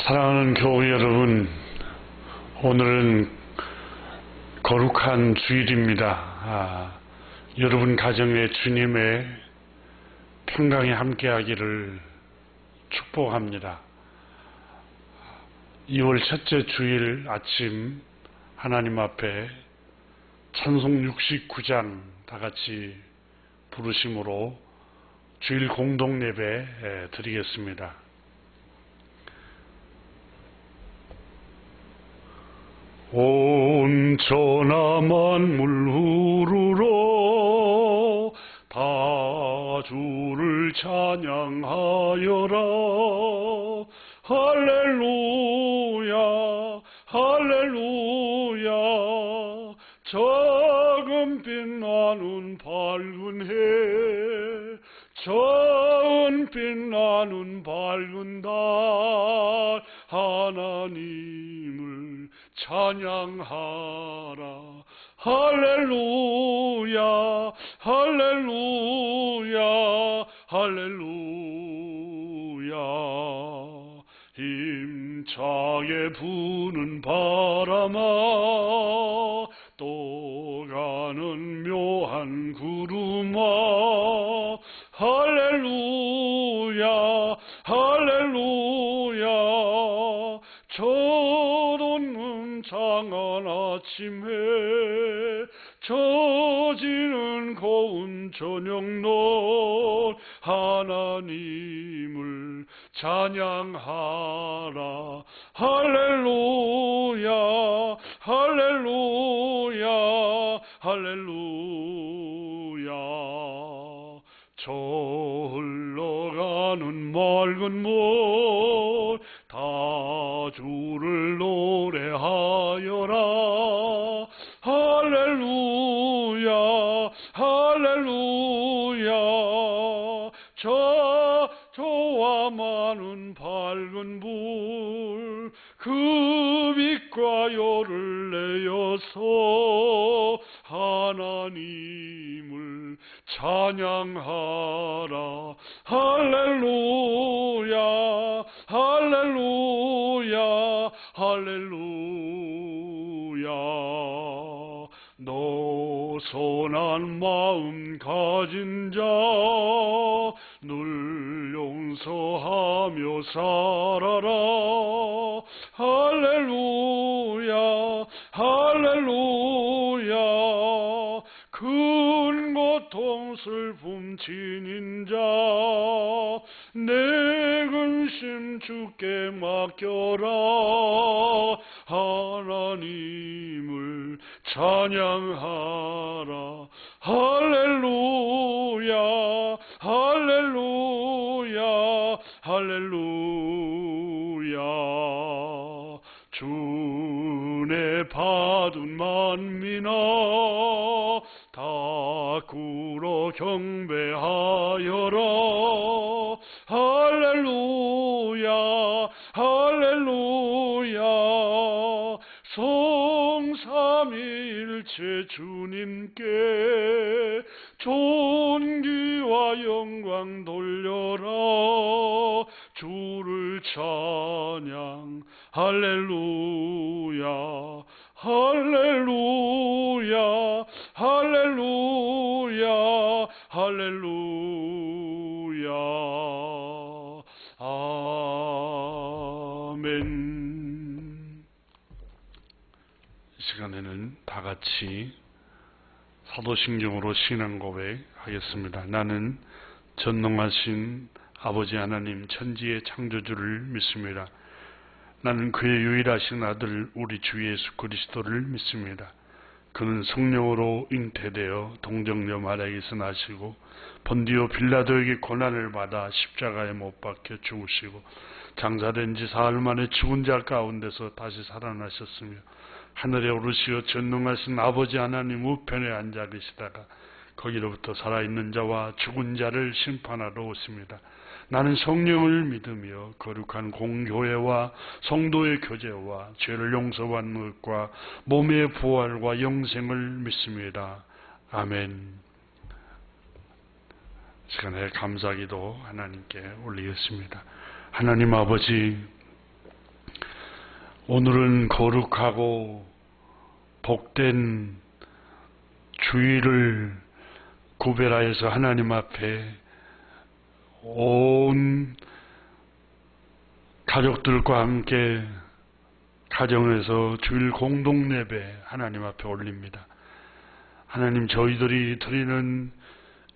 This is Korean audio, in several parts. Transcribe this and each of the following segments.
사랑하는 교우 여러분, 오늘은 거룩한 주일입니다. 여러분 가정에 주님의 평강이 함께하기를 축복합니다. 2월 첫째 주일 아침 하나님 앞에 찬송 69장 다같이 부르심으로 주일 공동예배 드리겠습니다. 온 천하 만물 우르러 다 주를 찬양하여라. 할렐루야 할렐루야. 적은 빛나는 밝은 해, 적은 빛나는 밝은 달, 하나님을 찬양하라. 할렐루야 할렐루야 할렐루야. 힘차게 부는 바람아, 또 가는 묘한 구름아, 할렐루야 할렐루야. 젖없는 장한 아침에, 젖지는 고운 저녁놀, 하나님을 찬양하라. 할렐루야 할렐루야 할렐루야. 저 흘러가는 맑은 물, 다 주를 노래하여라. 할렐루야 할렐루야. 저와 많은 밝은 불, 그 빛과 열을 내어서 하나님을 찬양하라. 할렐루야 할렐루야 할렐루야. 노선한 마음 가진 자, 늘 용서하며 살아라. 할렐루야 할렐루야. 큰 고통 슬픔 지닌 자, 내 근심 주께 맡겨라. 하나님을 찬양하라. 할렐루야 할렐루야 할렐루야. 주내 받은 만민아, 다 꿇어 경배하여라. 할렐루야 할렐루야. 성삼위일체 주님께 존귀와 영광 돌려라. 주를 찬양. 할렐루야 할렐루야 할렐루야 할렐루야. 아멘. 이 시간에는 다 같이 사도신경으로 신앙 고백하겠습니다. 나는 전능하신 아버지 하나님 천지의 창조주를 믿습니다. 나는 그의 유일하신 아들 우리 주 예수 그리스도를 믿습니다. 그는 성령으로 잉태되어 동정녀 마리아에게서 나시고 본디오 빌라도에게 고난을 받아 십자가에 못 박혀 죽으시고 장사된 지 사흘 만에 죽은 자 가운데서 다시 살아나셨으며 하늘에 오르시어 전능하신 아버지 하나님 우편에 앉아 계시다가 거기로부터 살아있는 자와 죽은 자를 심판하러 오십니다. 나는 성령을 믿으며 거룩한 공교회와 성도의 교제와 죄를 용서받는 것과 몸의 부활과 영생을 믿습니다. 아멘. 시간에 감사기도 하나님께 올리겠습니다. 하나님 아버지, 오늘은 거룩하고 복된 주일을 구별하여서 하나님 앞에 온 가족들과 함께 가정에서 주일 공동 예배 하나님 앞에 올립니다. 하나님, 저희들이 드리는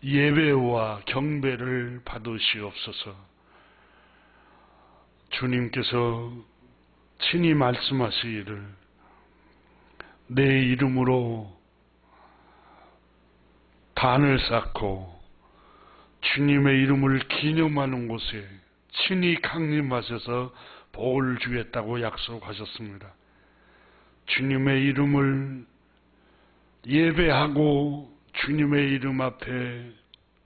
예배와 경배를 받으시옵소서. 주님께서 친히 말씀하시기를 내 이름으로 단을 쌓고 주님의 이름을 기념하는 곳에 친히 강림하셔서 복을 주겠다고 약속하셨습니다. 주님의 이름을 예배하고 주님의 이름 앞에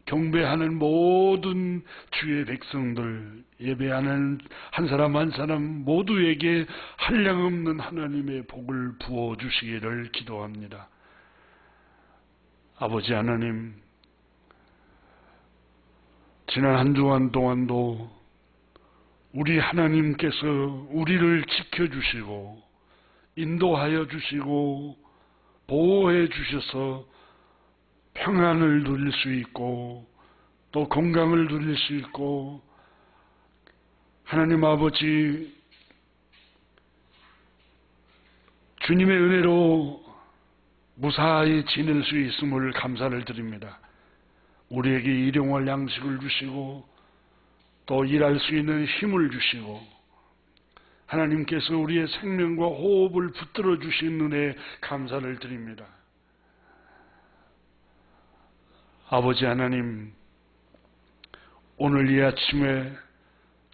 경배하는 모든 주의 백성들, 예배하는 한 사람 한 사람 모두에게 한량없는 하나님의 복을 부어주시기를 기도합니다. 아버지 하나님, 지난 한 주간 동안도 우리 하나님께서 우리를 지켜주시고 인도하여 주시고 보호해 주셔서 평안을 누릴 수 있고 또 건강을 누릴 수 있고, 하나님 아버지 주님의 은혜로 무사히 지낼 수 있음을 감사를 드립니다. 우리에게 일용할 양식을 주시고 또 일할 수 있는 힘을 주시고 하나님께서 우리의 생명과 호흡을 붙들어 주신 은혜에 감사를 드립니다. 아버지 하나님, 오늘 이 아침에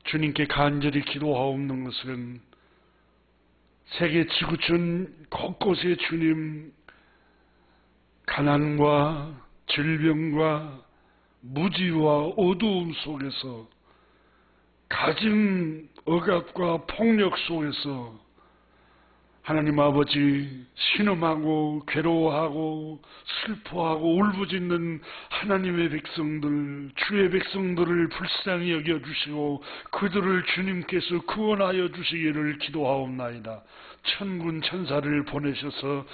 주님께 간절히 기도하옵는 것은 세계 지구촌 곳곳에 주님, 가난과 질병과 무지와 어두움 속에서, 가진 억압과 폭력 속에서 하나님 아버지 신음하고 괴로워하고 슬퍼하고 울부짖는 하나님의 백성들, 주의 백성들을 불쌍히 여겨주시고 그들을 주님께서 구원하여 주시기를 기도하옵나이다. 천군 천사를 보내셔서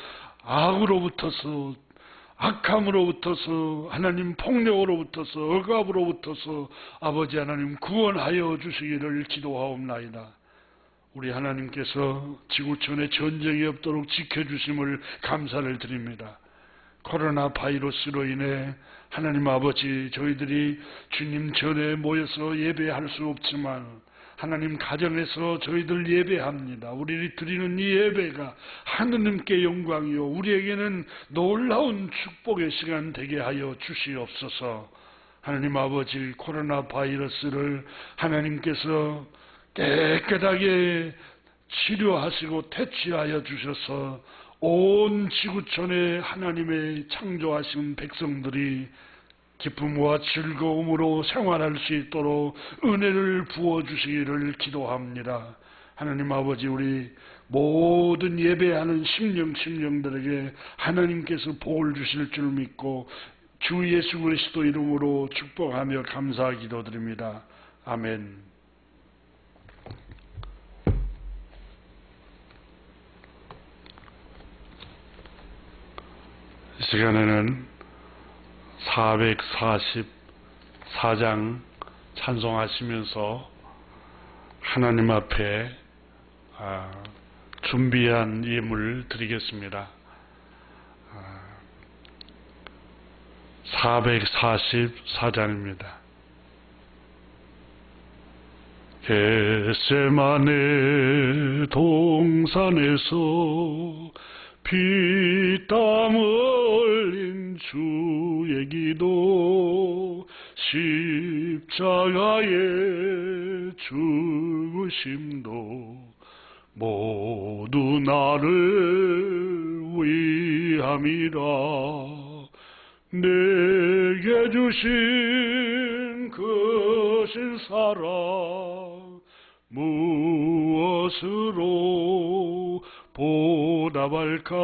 악으로부터서, 악함으로부터서, 하나님 폭력으로부터서, 억압으로부터서 아버지 하나님 구원하여 주시기를 기도하옵나이다. 우리 하나님께서 지구촌에 전쟁이 없도록 지켜주심을 감사를 드립니다. 코로나 바이러스로 인해 하나님 아버지, 저희들이 주님 전에 모여서 예배할 수 없지만 하나님 가정에서 저희들 예배합니다. 우리들이 드리는 이 예배가 하느님께 영광이요 우리에게는 놀라운 축복의 시간 되게 하여 주시옵소서. 하나님 아버지, 코로나 바이러스를 하나님께서 깨끗하게 치료하시고 퇴치하여 주셔서 온 지구촌에 하나님의 창조하신 백성들이 기쁨과 즐거움으로 생활할 수 있도록 은혜를 부어주시기를 기도합니다. 하나님 아버지, 우리 모든 예배하는 심령들에게 하나님께서 복을 주실 줄 믿고 주 예수 그리스도 이름으로 축복하며 감사 기도드립니다. 아멘. 이 시간에는 444장 찬송하시면서 하나님 앞에 준비한 예물 드리겠습니다. 444장입니다. 겟세마네 동산에서 피땀 흘린 주의 기도, 십자가의 죽으심도 모두 나를 위함이라. 내게 주신 그 신사랑 무엇으로 보답할까?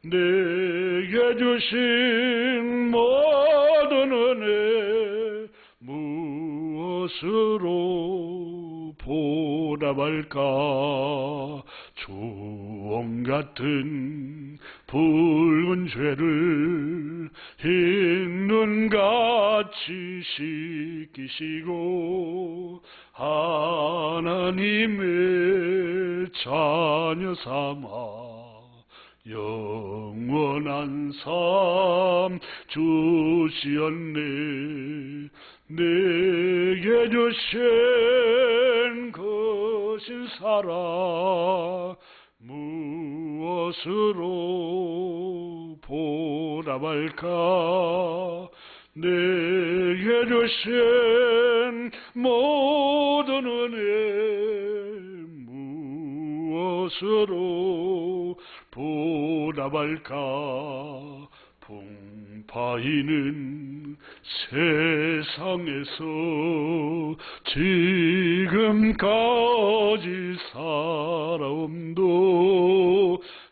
내게 주신 모든 은혜 무엇으로 보답할까? 보답할까. 주홍 같은 붉은 죄를 흰 눈같이 씻기시고 하나님의 자녀 삼아 영원한 삶 주시었네. 내게 주신 그 신사랑 무엇으로 보답할까. 내게 주신 모든 은혜 무엇으로 보답할까. 풍파이는 세상에서 지금까지 살아옴도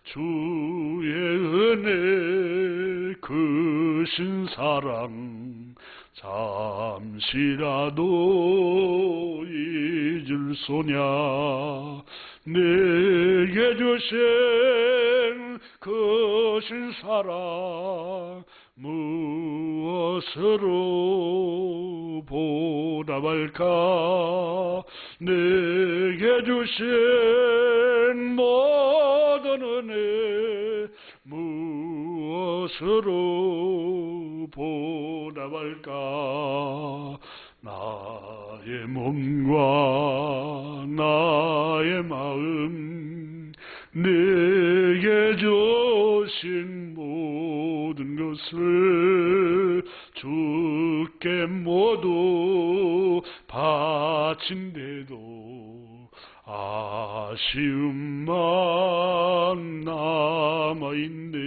주의 은혜 크신 사랑 잠시라도 잊을 소냐. 내게 주신 크신 사랑 무엇으로 보답할까. 내게 주신 모든 은혜 무엇으로 보답할까. 나의 몸과 나의 마음 내게 주신 모든 것을 주께 모두 바친데도 아쉬움만 남아있네.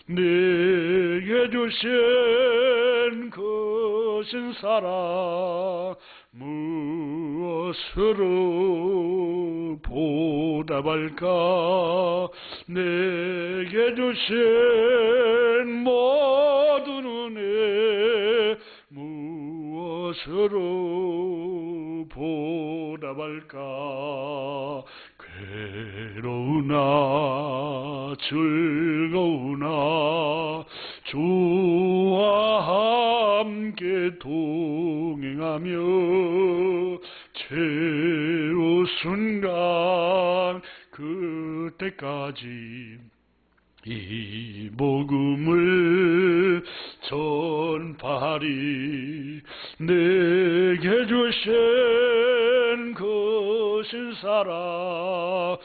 내게 주신 크신 사랑 무엇으로 보답할까. 내게 주신 모든 은혜 무엇으로 보답할까. 괴로우나 즐거우나 주와 함께 동행하며 최후 순간 그때까지 이 복음을 전파하리. 내게 주신 그 신사랑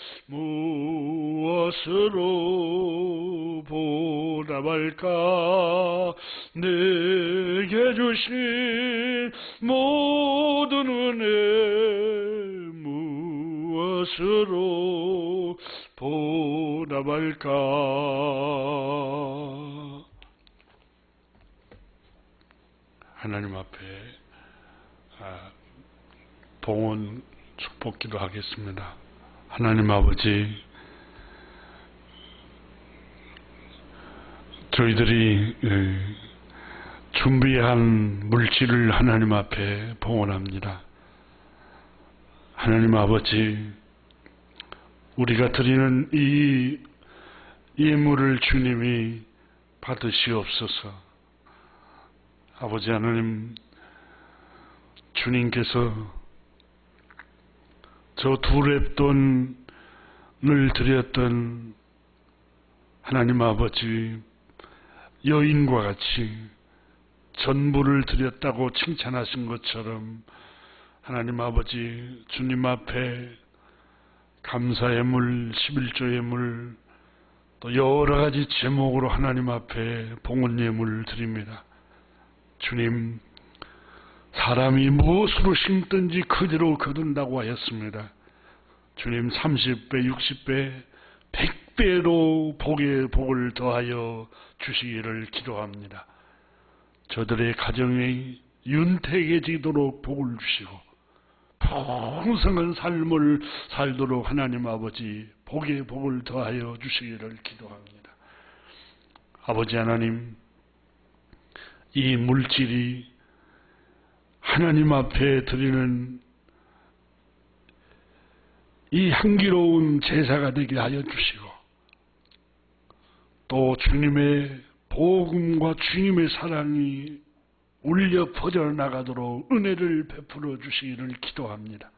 무엇으로 보답할까. 내게 주신 모든 은혜 무엇으로 보답할까. 하나님 앞에 봉헌 축복기도 하겠습니다. 하나님 아버지, 저희들이 준비한 물질을 하나님 앞에 봉헌합니다. 하나님 아버지, 우리가 드리는 이 예물을 주님이 받으시옵소서. 아버지 하나님, 주님께서 저 두 렙돈을 드렸던 하나님 아버지 여인과 같이 전부를 드렸다고 칭찬하신 것처럼 하나님 아버지 주님 앞에 감사의 물, 11조 예물, 또 여러 가지 제목으로 하나님 앞에 봉헌 예물을 드립니다. 주님, 사람이 무엇으로 심든지 그대로 거둔다고 하였습니다. 주님, 30배, 60배, 100배로 복을 더하여 주시기를 기도합니다. 저들의 가정이 윤택해지도록 복을 주시고 풍성한 삶을 살도록 하나님 아버지 복을 더하여 주시기를 기도합니다. 아버지 하나님, 이 물질이 하나님 앞에 드리는 이 향기로운 제사가 되게 하여 주시고, 또 주님의 복음과 주님의 사랑이 울려 퍼져나가도록 은혜를 베풀어 주시기를 기도합니다.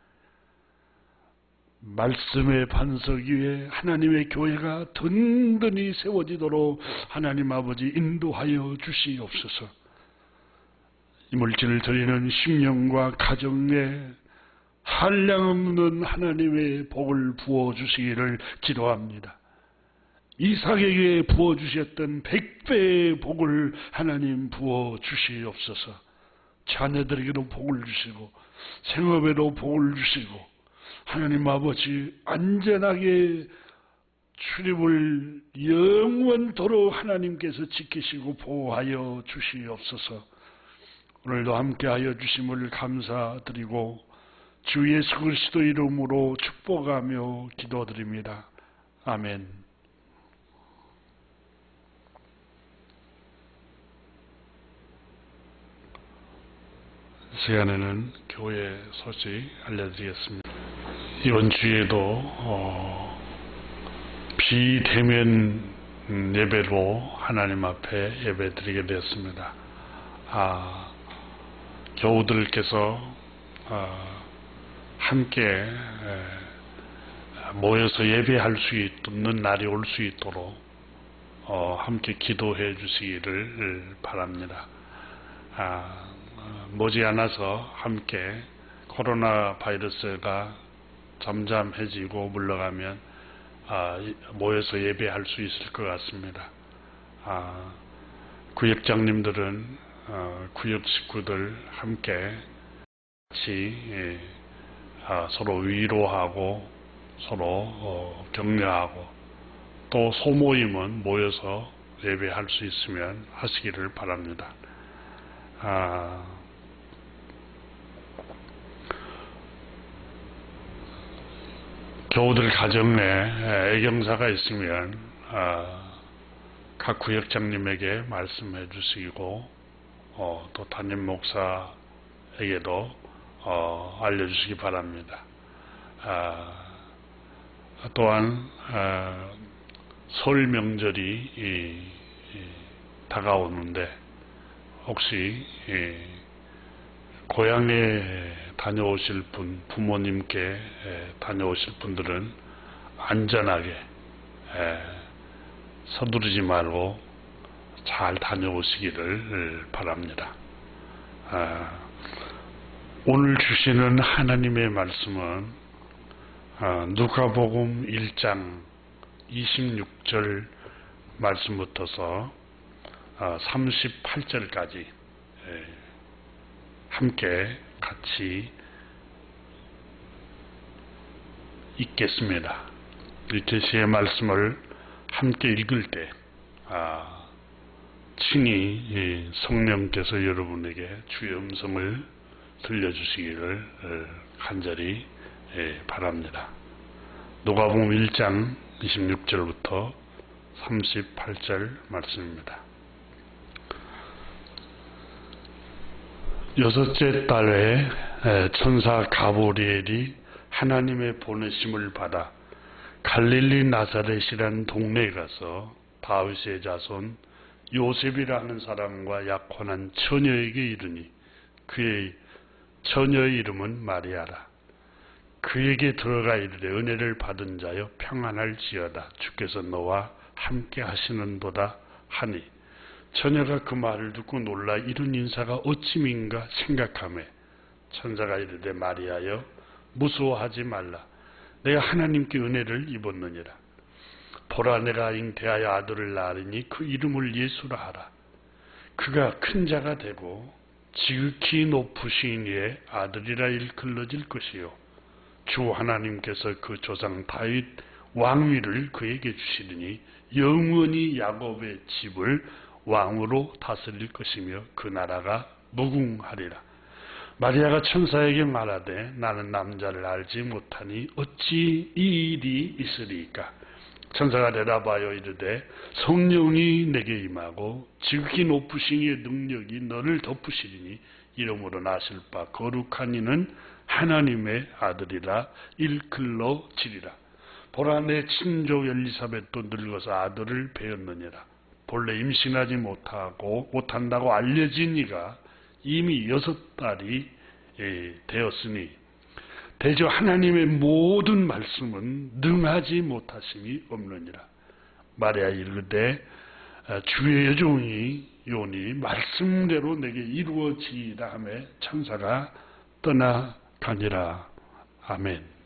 말씀의 반석 위에 하나님의 교회가 든든히 세워지도록 하나님 아버지 인도하여 주시옵소서. 이물질을 드리는 심령과 가정에 한량없는 하나님의 복을 부어주시기를 기도합니다. 이삭에게 부어주셨던 100배의 복을 하나님 부어주시옵소서. 자녀들에게도 복을 주시고 생업에도 복을 주시고 하나님 아버지 안전하게 출입을 영원토록 하나님께서 지키시고 보호하여 주시옵소서. 오늘도 함께하여 주심을 감사드리고 주 예수 그리스도 이름으로 축복하며 기도드립니다. 아멘. 시간에는 교회 소식 알려드리겠습니다. 이번 주에도 비대면 예배로 하나님 앞에 예배드리게 되었습니다. 교우들께서 함께 모여서 예배할 수 있는 날이 올 수 있도록 함께 기도해 주시기를 바랍니다. 머지않아서 함께 코로나 바이러스가 잠잠해지고 물러가면 모여서 예배할 수 있을 것 같습니다. 구역장님들은 구역 식구들 함께 같이 서로 위로하고 서로 격려하고 또 소모임은 모여서 예배할 수 있으면 하시기를 바랍니다. 교우들 가정에 애경사가 있으면 각 구역장님에게 말씀해 주시고 또 담임 목사에게도 알려주시기 바랍니다. 또한 설 명절이 다가오는데 혹시 고향에 다녀오실 분, 부모님께 다녀오실 분들은 안전하게 서두르지 말고 잘 다녀오시기를 바랍니다. 오늘 주시는 하나님의 말씀은 누가복음 1장 26절 말씀부터서 38절까지 함께 같이 읽겠습니다. 이 계시의 말씀을 함께 읽을 때 친히 성령께서 여러분에게 주의 음성을 들려주시기를 간절히 바랍니다. 누가복음 1장 26절부터 38절 말씀입니다. 여섯째 달에 천사 가브리엘이 하나님의 보내심을 받아 갈릴리 나사렛이라는 동네에 가서 다윗의 자손 요셉이라는 사람과 약혼한 처녀에게 이르니 그의 처녀의 이름은 마리아라. 그에게 들어가 이르되 은혜를 받은 자여 평안할지어다. 주께서 너와 함께 하시는도다 하니 처녀가 그 말을 듣고 놀라 이런 인사가 어찌민가 생각하매 천사가 이르되 마리아여 무서워하지 말라. 내가 하나님께 은혜를 입었느니라. 보라 내가 잉태하여 아들을 낳으리니 그 이름을 예수라 하라. 그가 큰 자가 되고 지극히 높으신 이의 아들이라 일컬어질 것이요 주 하나님께서 그 조상 다윗 왕위를 그에게 주시리니 영원히 야곱의 집을 왕으로 다스릴 것이며 그 나라가 무궁하리라. 마리아가 천사에게 말하되 나는 남자를 알지 못하니 어찌 이 일이 있으리까. 천사가 대답하여 이르되 성령이 내게 임하고 지극히 높으신 이의 능력이 너를 덮으시리니 이름으로 나실 바 거룩한 이는 하나님의 아들이라 일컬러지리라. 보라, 내 친족 엘리사벳도 늙어서 아들을 배었느니라. 본래 임신하지 못한다고 알려진 이가 이미 6달이 되었으니 대저 하나님의 모든 말씀은 능하지 못하심이 없느니라. 마리아 이르되 주의 종이 요니 말씀대로 내게 이루어지이다 하며 천사가 떠나가니라. 아멘.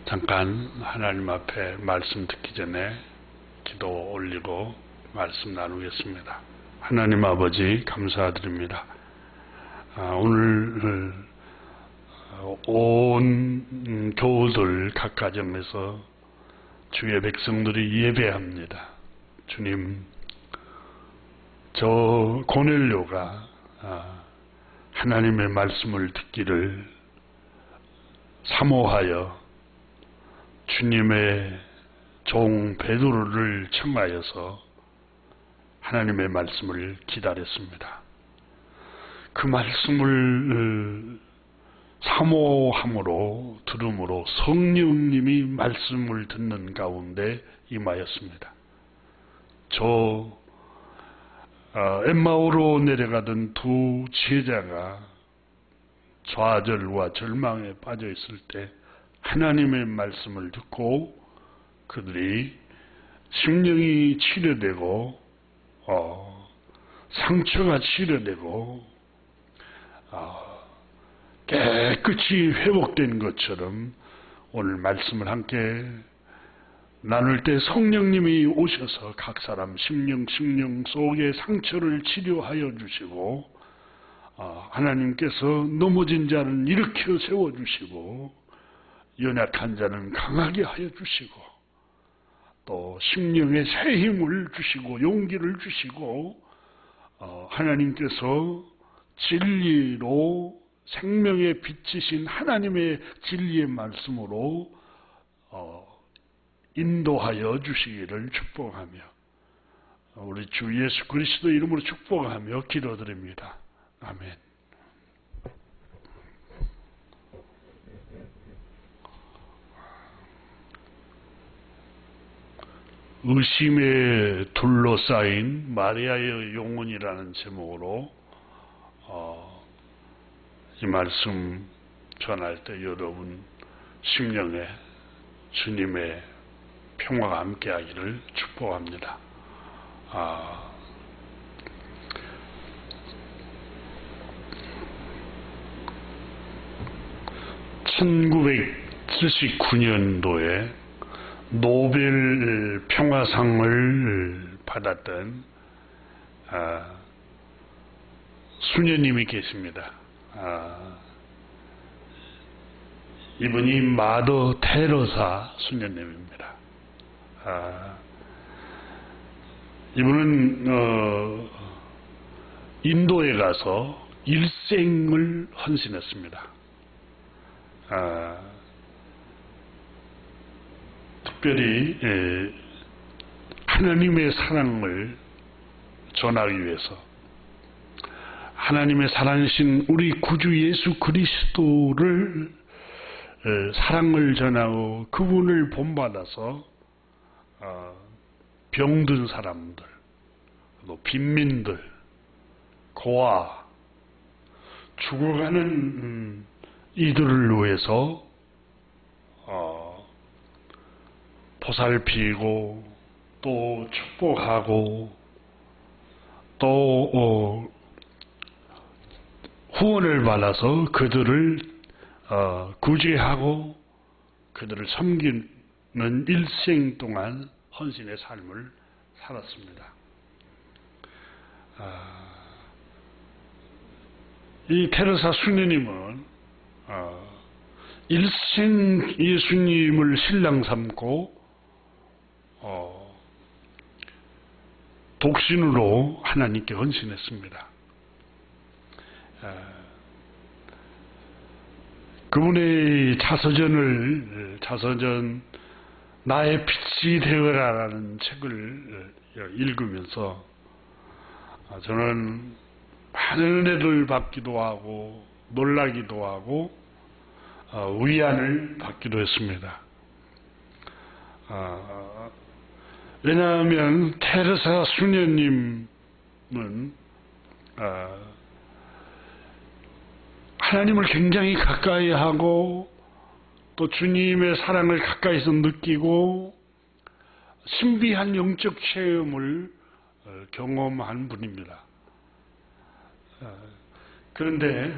잠깐 하나님 앞에 말씀 듣기 전에 기도 올리고 말씀 나누겠습니다. 하나님 아버지, 감사드립니다. 오늘 온 교우들 각 가정에서 주의 백성들이 예배합니다. 주님, 저 고넬료가 하나님의 말씀을 듣기를 사모하여 주님의 종 베드로를 청하여서 하나님의 말씀을 기다렸습니다. 그 말씀을 사모함으로 들음으로 성령님이 말씀을 듣는 가운데 임하였습니다. 저 엠마오로 내려가던 두 제자가 좌절과 절망에 빠져 있을 때 하나님의 말씀을 듣고 그들이 심령이 치료되고 상처가 치료되고 깨끗이 회복된 것처럼 오늘 말씀을 함께 나눌 때 성령님이 오셔서 각 사람 심령 속의 상처를 치료하여 주시고 하나님께서 넘어진 자는 일으켜 세워주시고 연약한 자는 강하게 하여 주시고 또 심령에 새 힘을 주시고 용기를 주시고 하나님께서 진리로 생명의 빛이신 하나님의 진리의 말씀으로 인도하여 주시기를 축복하며 우리 주 예수 그리스도 이름으로 축복하며 기도드립니다. 아멘. 의심에 둘러싸인 마리아의 영혼이라는 제목으로 이 말씀 전할 때 여러분 심령에 주님의 평화가 함께하기를 축복합니다. 1979년도에 노벨 평화상을 받았던 수녀님이 계십니다. 이분이 마더 테레사 수녀님입니다. 이분은 인도에 가서 일생을 헌신했습니다. 특별히 하나님의 사랑을 전하기 위해서 하나님의 사랑이신 우리 구주 예수 그리스도를 사랑을 전하고 그분을 본받아서 병든 사람들, 또 빈민들, 고아, 죽어가는 이들을 위해서 보살피고 또 축복하고 또 후원을 받아서 그들을 구제하고 그들을 섬기는 일생 동안 헌신의 삶을 살았습니다. 이 테레사 수녀님은 일생 예수님을 신랑 삼고 독신으로 하나님께 헌신했습니다. 그분의 자서전 나의 빛이 되어라라는 책을 읽으면서 저는 많은 은혜를 받기도 하고 놀라기도 하고 위안을 받기도 했습니다. 왜냐하면 테레사 수녀님은 하나님을 굉장히 가까이 하고 또 주님의 사랑을 가까이서 느끼고 신비한 영적 체험을 경험한 분입니다. 그런데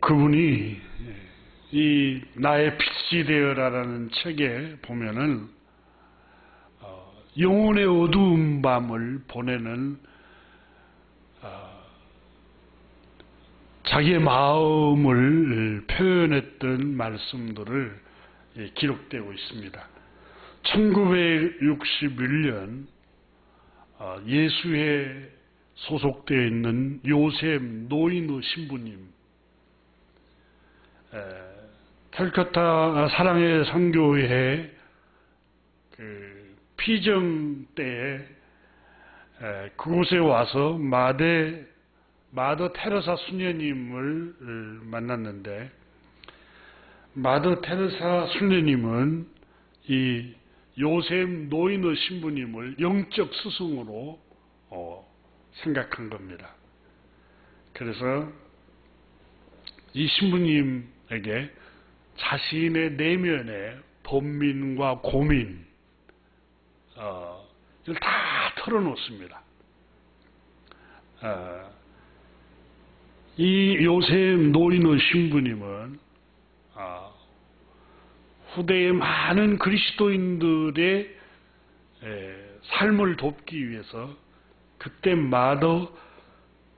그분이 이 나의 빛이 되어라라는 책에 보면은 영혼의 어두운 밤을 보내는 자기의 마음을 표현했던 말씀들을 기록되고 있습니다. 1961년 예수회 소속되어 있는 요셉 노인의 신부님, 캘커타 사랑의 선교회 피정 때에 그곳에 와서 마더 테레사 수녀님을 만났는데, 마더 테레사 수녀님은 이 요셉 노인의 신부님을 영적 스승으로 생각한 겁니다. 그래서 이 신부님에게 자신의 내면의 번민과 고민 이걸 다 털어놓습니다. 이 요셉 노인의 신부님은 후대의 많은 그리스도인들의 삶을 돕기 위해서 그때 마더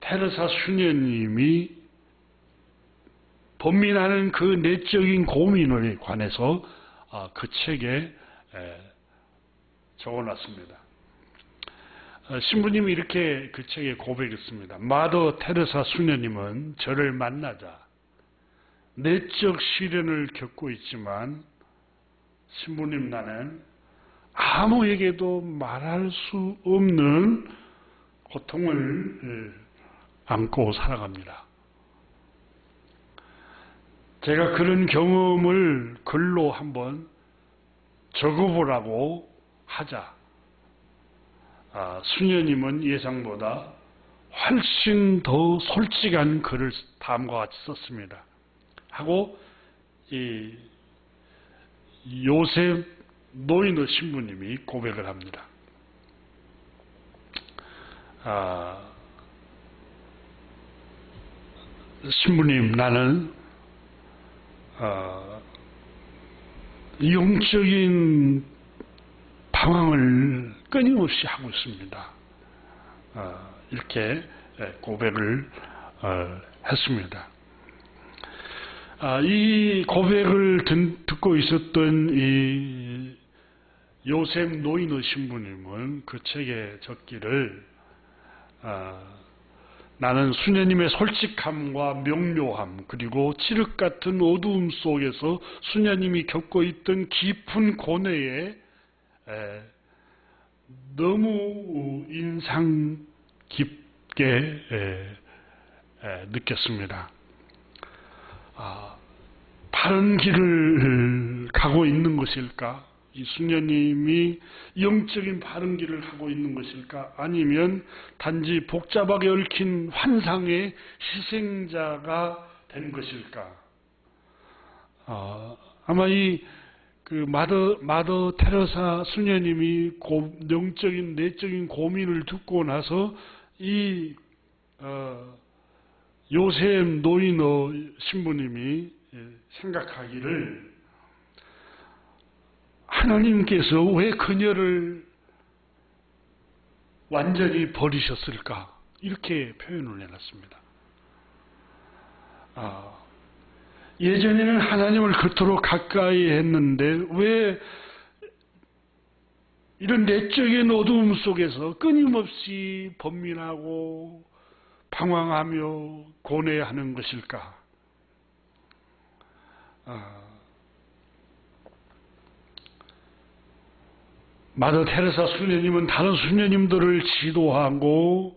테레사 수녀님이 번민하는 그 내적인 고민에 관해서 그 책에 적어놨습니다. 신부님이 이렇게 그 책에 고백했습니다. 마더 테레사 수녀님은 저를 만나자 내적 시련을 겪고 있지만, 신부님, 나는 아무에게도 말할 수 없는 고통을 안고 살아갑니다. 제가 그런 경험을 글로 한번 적어보라고 하자. 수녀님은 예상보다 훨씬 더 솔직한 글을 다음과 같이 썼습니다. 하고 이 요셉 노인의 신부님이 고백을 합니다. 신부님, 나는 영적인 방황을 끊임없이 하고 있습니다. 이렇게 고백을 했습니다. 이 고백을 듣고 있었던 이 요셉 노인의 신부님은 그 책에 적기를 나는 수녀님의 솔직함과 명료함, 그리고 칠흑 같은 어두움 속에서 수녀님이 겪고 있던 깊은 고뇌에 너무 인상 깊게 느꼈습니다. 바른 길을 가고 있는 것일까? 이 수녀님이 영적인 바른 길을 가고 있는 것일까? 아니면 단지 복잡하게 얽힌 환상의 희생자가 된 것일까? 아마 그 마더 테레사 수녀님이 영적인 내적인 고민을 듣고 나서 이 요셉 노인의 신부님이 생각하기를, 하나님께서 왜 그녀를 완전히 버리셨을까? 이렇게 표현을 해놨습니다. 예전에는 하나님을 그토록 가까이 했는데 왜 이런 내적인 어두움 속에서 끊임없이 번민하고 방황하며 고뇌하는 것일까? 마더 테레사 수녀님은 다른 수녀님들을 지도하고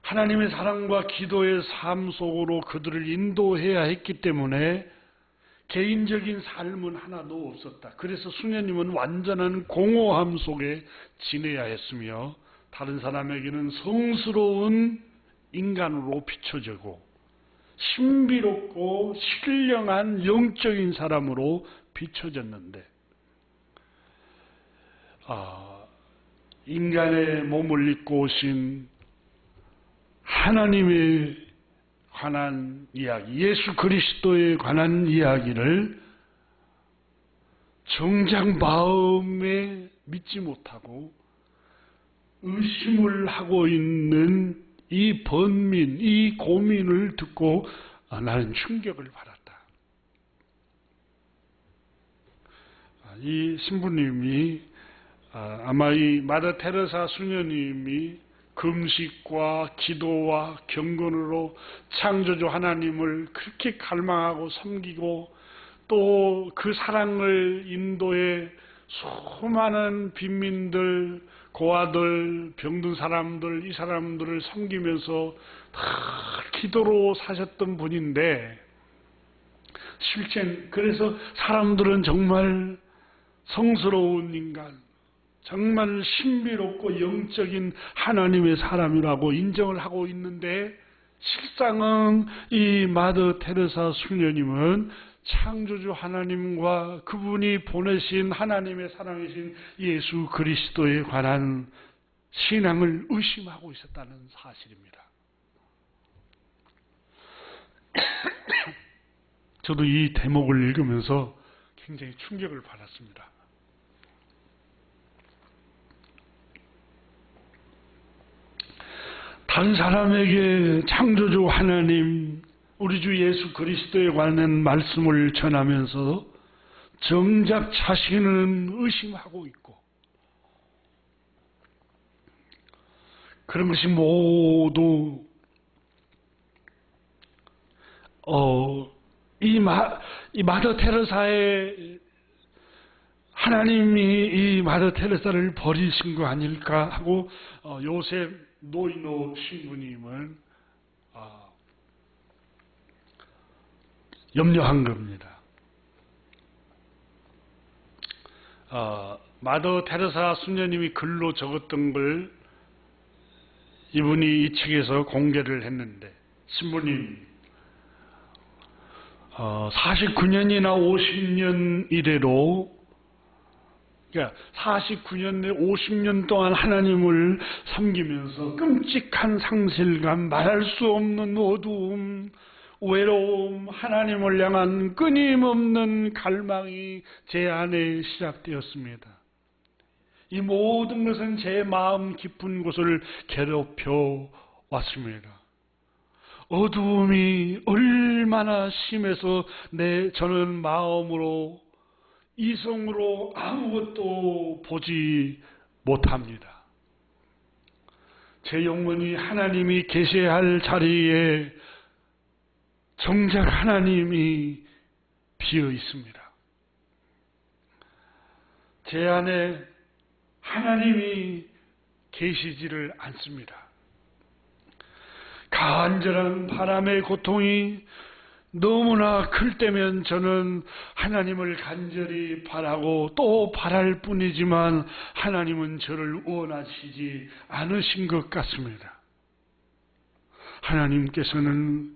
하나님의 사랑과 기도의 삶 속으로 그들을 인도해야 했기 때문에 개인적인 삶은 하나도 없었다. 그래서 수녀님은 완전한 공허함 속에 지내야 했으며 다른 사람에게는 성스러운 인간으로 비춰지고 신비롭고 신령한 영적인 사람으로 비춰졌는데 인간의 몸을 입고 오신 하나님에 관한 이야기, 예수 그리스도에 관한 이야기를 정작 마음에 믿지 못하고 의심을 하고 있는 이 번민, 이 고민을 듣고 나는 충격을 받았다. 이 신부님이 아마 이 마더 테레사 수녀님이 금식과 기도와 경건으로 창조주 하나님을 그렇게 갈망하고 섬기고 또 그 사랑을 인도해 수많은 빈민들, 고아들, 병든 사람들, 이 사람들을 섬기면서 다 기도로 사셨던 분인데 실제 그래서 사람들은 정말 성스러운 인간, 정말 신비롭고 영적인 하나님의 사람이라고 인정을 하고 있는데 실상은 이 마더 테레사 수녀님은 창조주 하나님과 그분이 보내신 하나님의 사랑이신 예수 그리스도에 관한 신앙을 의심하고 있었다는 사실입니다. 저도 이 대목을 읽으면서 굉장히 충격을 받았습니다. 다른 사람에게 창조주 하나님, 우리 주 예수 그리스도에 관한 말씀을 전하면서 정작 자신은 의심하고 있고 그런 것이 모두 이 마더 테레사의 하나님이 이 마더 테레사를 버리신 거 아닐까 하고 요셉 노이노 신부님은 염려한 겁니다. 마더 테레사 수녀님이 글로 적었던 걸 이분이 이 책에서 공개를 했는데 신부님 49년이나 50년 이래로 그러니까 49년, 50년 동안 하나님을 섬기면서 끔찍한 상실감, 말할 수 없는 어두움, 외로움, 하나님을 향한 끊임없는 갈망이 제 안에 시작되었습니다. 이 모든 것은 제 마음 깊은 곳을 괴롭혀 왔습니다. 어두움이 얼마나 심해서 저는 마음으로 이성으로 아무것도 보지 못합니다. 제 영혼이 하나님이 계셔야 할 자리에 정작 하나님이 비어 있습니다. 제 안에 하나님이 계시지를 않습니다. 간절한 바람의 고통이 너무나 클 때면 저는 하나님을 간절히 바라고 또 바랄 뿐이지만 하나님은 저를 원하시지 않으신 것 같습니다. 하나님께서는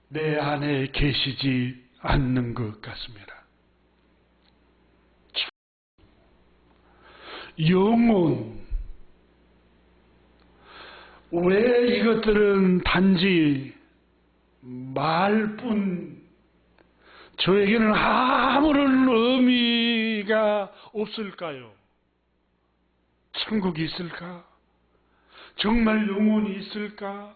내 안에 계시지 않는 것 같습니다. 영혼, 왜 이것들은 단지 말뿐 저에게는 아무런 의미가 없을까요? 천국이 있을까? 정말 영혼이 있을까?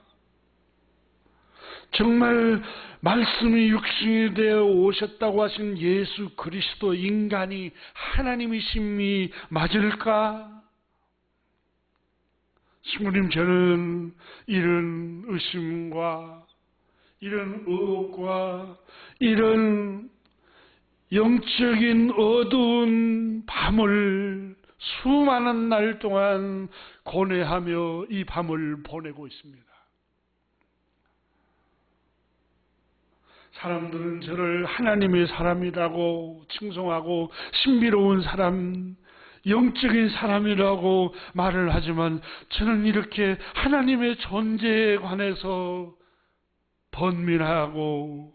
정말 말씀이 육신이 되어 오셨다고 하신 예수 그리스도 인간이 하나님이심이 맞을까? 신부님, 저는 이런 의심과 이런 의혹과 이런 영적인 어두운 밤을 수많은 날 동안 고뇌하며 이 밤을 보내고 있습니다. 사람들은 저를 하나님의 사람이라고 칭송하고 신비로운 사람, 영적인 사람이라고 말을 하지만 저는 이렇게 하나님의 존재에 관해서 번민하고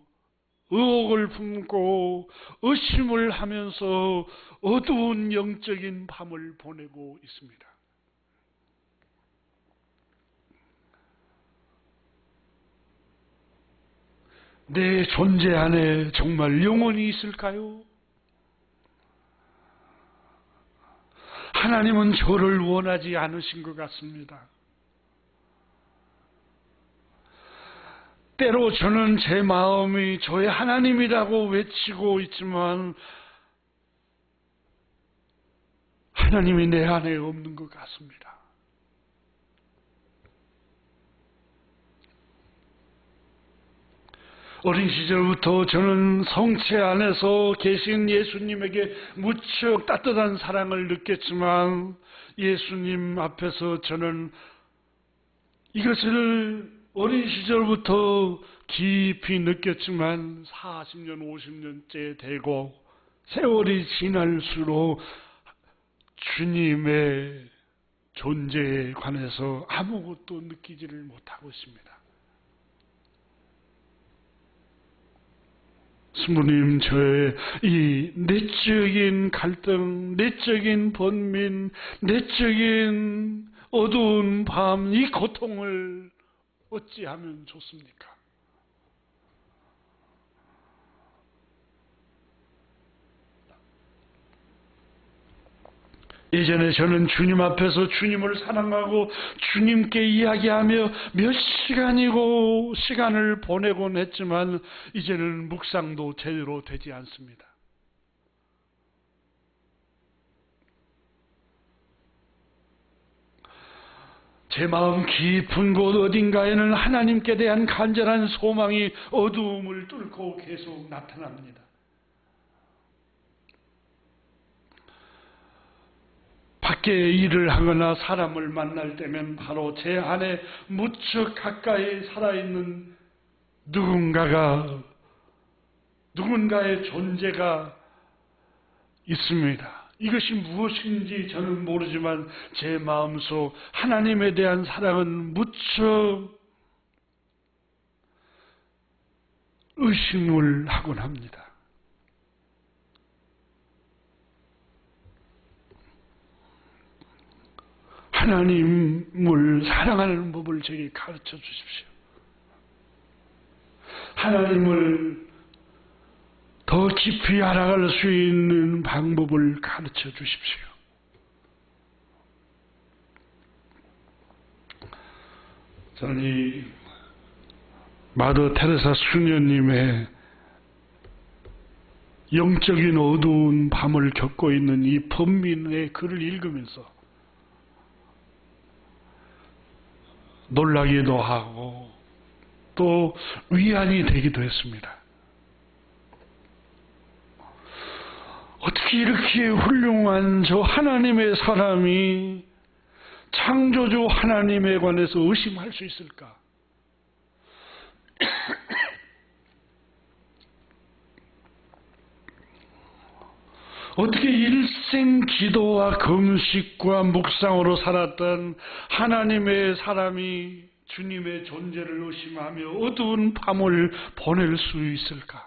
의혹을 품고 의심을 하면서 어두운 영적인 밤을 보내고 있습니다. 내 존재 안에 정말 영혼이 있을까요? 하나님은 저를 원하지 않으신 것 같습니다. 때로 저는 제 마음이 저의 하나님이라고 외치고 있지만 하나님이 내 안에 없는 것 같습니다. 어린 시절부터 저는 성체 안에서 계신 예수님에게 무척 따뜻한 사랑을 느꼈지만 예수님 앞에서 저는 이것을 어린 시절부터 깊이 느꼈지만 40년, 50년째 되고 세월이 지날수록 주님의 존재에 관해서 아무것도 느끼지를 못하고 있습니다. 스님님, 저의 이 내적인 갈등, 내적인 번민, 내적인 어두운 밤, 이 고통을 어찌하면 좋습니까? 예전에 저는 주님 앞에서 주님을 사랑하고 주님께 이야기하며 몇 시간이고 시간을 보내곤 했지만 이제는 묵상도 제대로 되지 않습니다. 제 마음 깊은 곳 어딘가에는 하나님께 대한 간절한 소망이 어두움을 뚫고 계속 나타납니다. 밖에 일을 하거나 사람을 만날 때면 바로 제 안에 무척 가까이 살아있는 누군가의 존재가 있습니다. 이것이 무엇인지 저는 모르지만 제 마음속 하나님에 대한 사랑은 무척 의심을 하곤 합니다. 하나님을 사랑하는 법을 저에게 가르쳐 주십시오. 하나님을 더 깊이 알아갈 수 있는 방법을 가르쳐 주십시오. 저는 이 마더 테레사 수녀님의 영적인 어두운 밤을 겪고 있는 이 번민의 글을 읽으면서 놀라기도 하고 또 위안이 되기도 했습니다. 어떻게 이렇게 훌륭한 저 하나님의 사람이 창조주 하나님에 관해서 의심할 수 있을까? 어떻게 일생 기도와 금식과 묵상으로 살았던 하나님의 사람이 주님의 존재를 의심하며 어두운 밤을 보낼 수 있을까?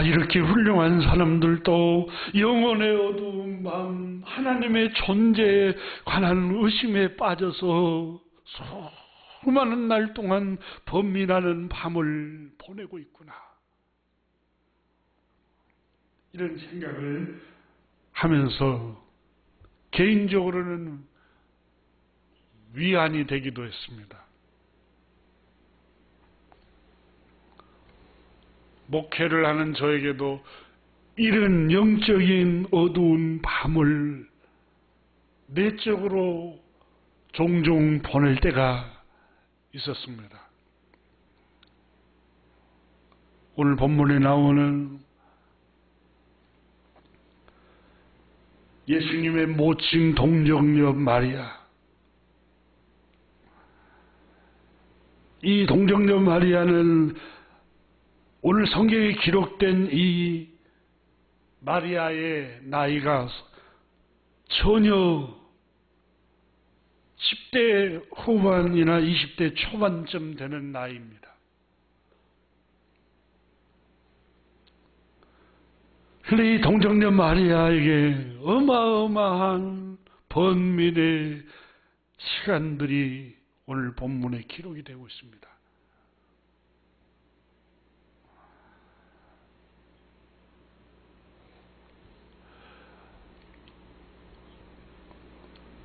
이렇게 훌륭한 사람들도 영혼의 어두운 밤, 하나님의 존재에 관한 의심에 빠져서 수많은 날 동안 번민하는 밤을 보내고 있구나. 이런 생각을 하면서 개인적으로는 위안이 되기도 했습니다. 목회를 하는 저에게도 이런 영적인 어두운 밤을 내적으로 종종 보낼 때가 있었습니다. 오늘 본문에 나오는 예수님의 모친 동정녀 마리아, 이 동정녀 마리아는 오늘 성경에 기록된 이 마리아의 나이가 전혀 10대 후반이나 20대 초반쯤 되는 나이입니다. 그런데 이 동정녀 마리아에게 어마어마한 번민의 시간들이 오늘 본문에 기록이 되고 있습니다.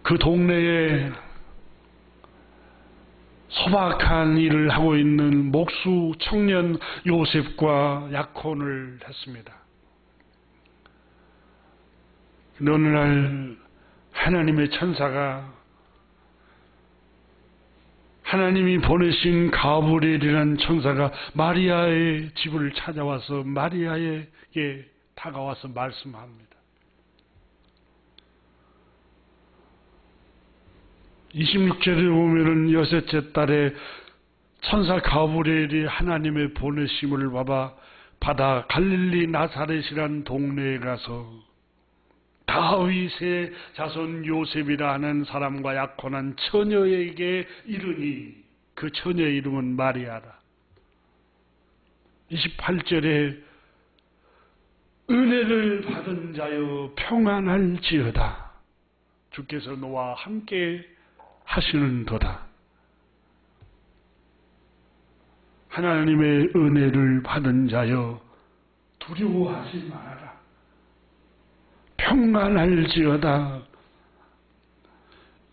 그 동네에 소박한 일을 하고 있는 목수 청년 요셉과 약혼을 했습니다. 근데 어느 날 하나님의 천사가 하나님이 보내신 가브리엘이라는 천사가 마리아의 집을 찾아와서 마리아에게 다가와서 말씀합니다. 26절에 보면은 여섯째 달에 천사 가브리엘이 하나님의 보내심을 받아 갈릴리 나사렛이라는 동네에 가서 다윗의 자손 요셉이라 하는 사람과 약혼한 처녀에게 이르니 그 처녀의 이름은 마리아라. 28절에 은혜를 받은 자여 평안할지어다. 주께서 너와 함께 하시는도다. 하나님의 은혜를 받은 자여 두려워하지 말아라. 평안할지어다.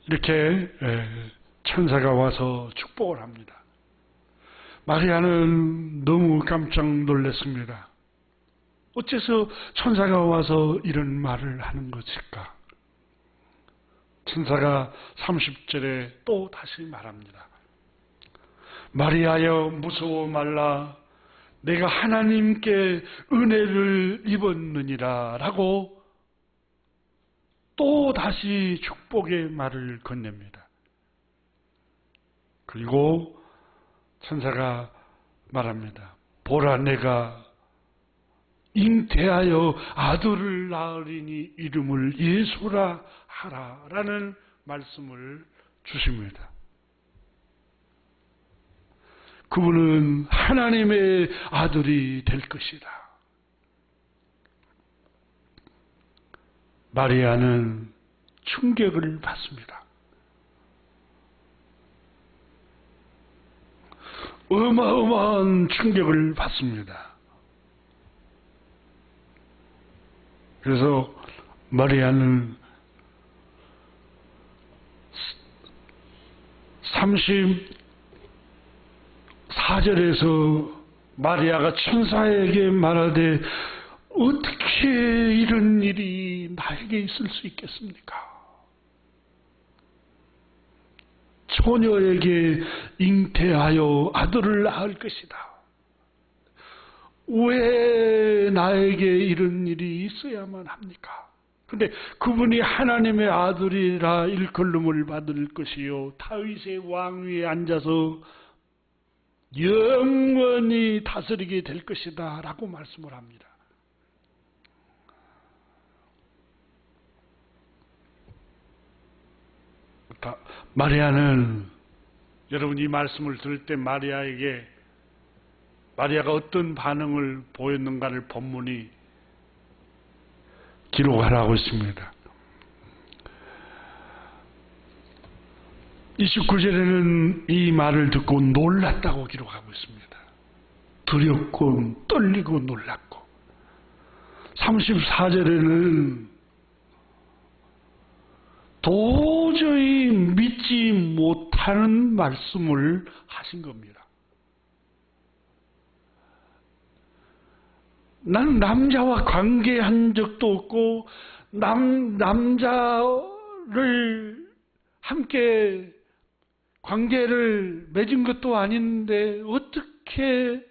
이렇게 천사가 와서 축복을 합니다. 마리아는 너무 깜짝 놀랐습니다. 어째서 천사가 와서 이런 말을 하는 것일까? 천사가 30절에 또 다시 말합니다. 마리아여 무서워 말라. 내가 하나님께 은혜를 입었느니라 라고 또 다시 축복의 말을 건넵니다. 그리고 천사가 말합니다. 보라 내가 잉태하여 아들을 낳으리니 이름을 예수라 하라 라는 말씀을 주십니다. 그분은 하나님의 아들이 될 것이다. 마리아는 충격을 받습니다. 어마어마한 충격을 받습니다. 그래서 마리아는 34절에서 마리아가 천사에게 말하되 어떻게 이런 일이 나에게 있을 수 있겠습니까? 처녀에게 잉태하여 아들을 낳을 것이다. 왜 나에게 이런 일이 있어야만 합니까? 근데 그분이 하나님의 아들이라 일컬음을 받을 것이요 다윗의 왕위에 앉아서 영원히 다스리게 될 것이다 라고 말씀을 합니다. 마리아는 여러분 이 말씀을 들을 때 마리아가 어떤 반응을 보였는가를 본문이 기록하라고 있습니다. 29절에는 이 말을 듣고 놀랐다고 기록하고 있습니다. 두렵고 떨리고 놀랐고 34절에는 도저히 믿지 못하는 말씀을 하신 겁니다. 난 남자와 관계한 적도 없고 남자를 함께 관계를 맺은 것도 아닌데 어떻게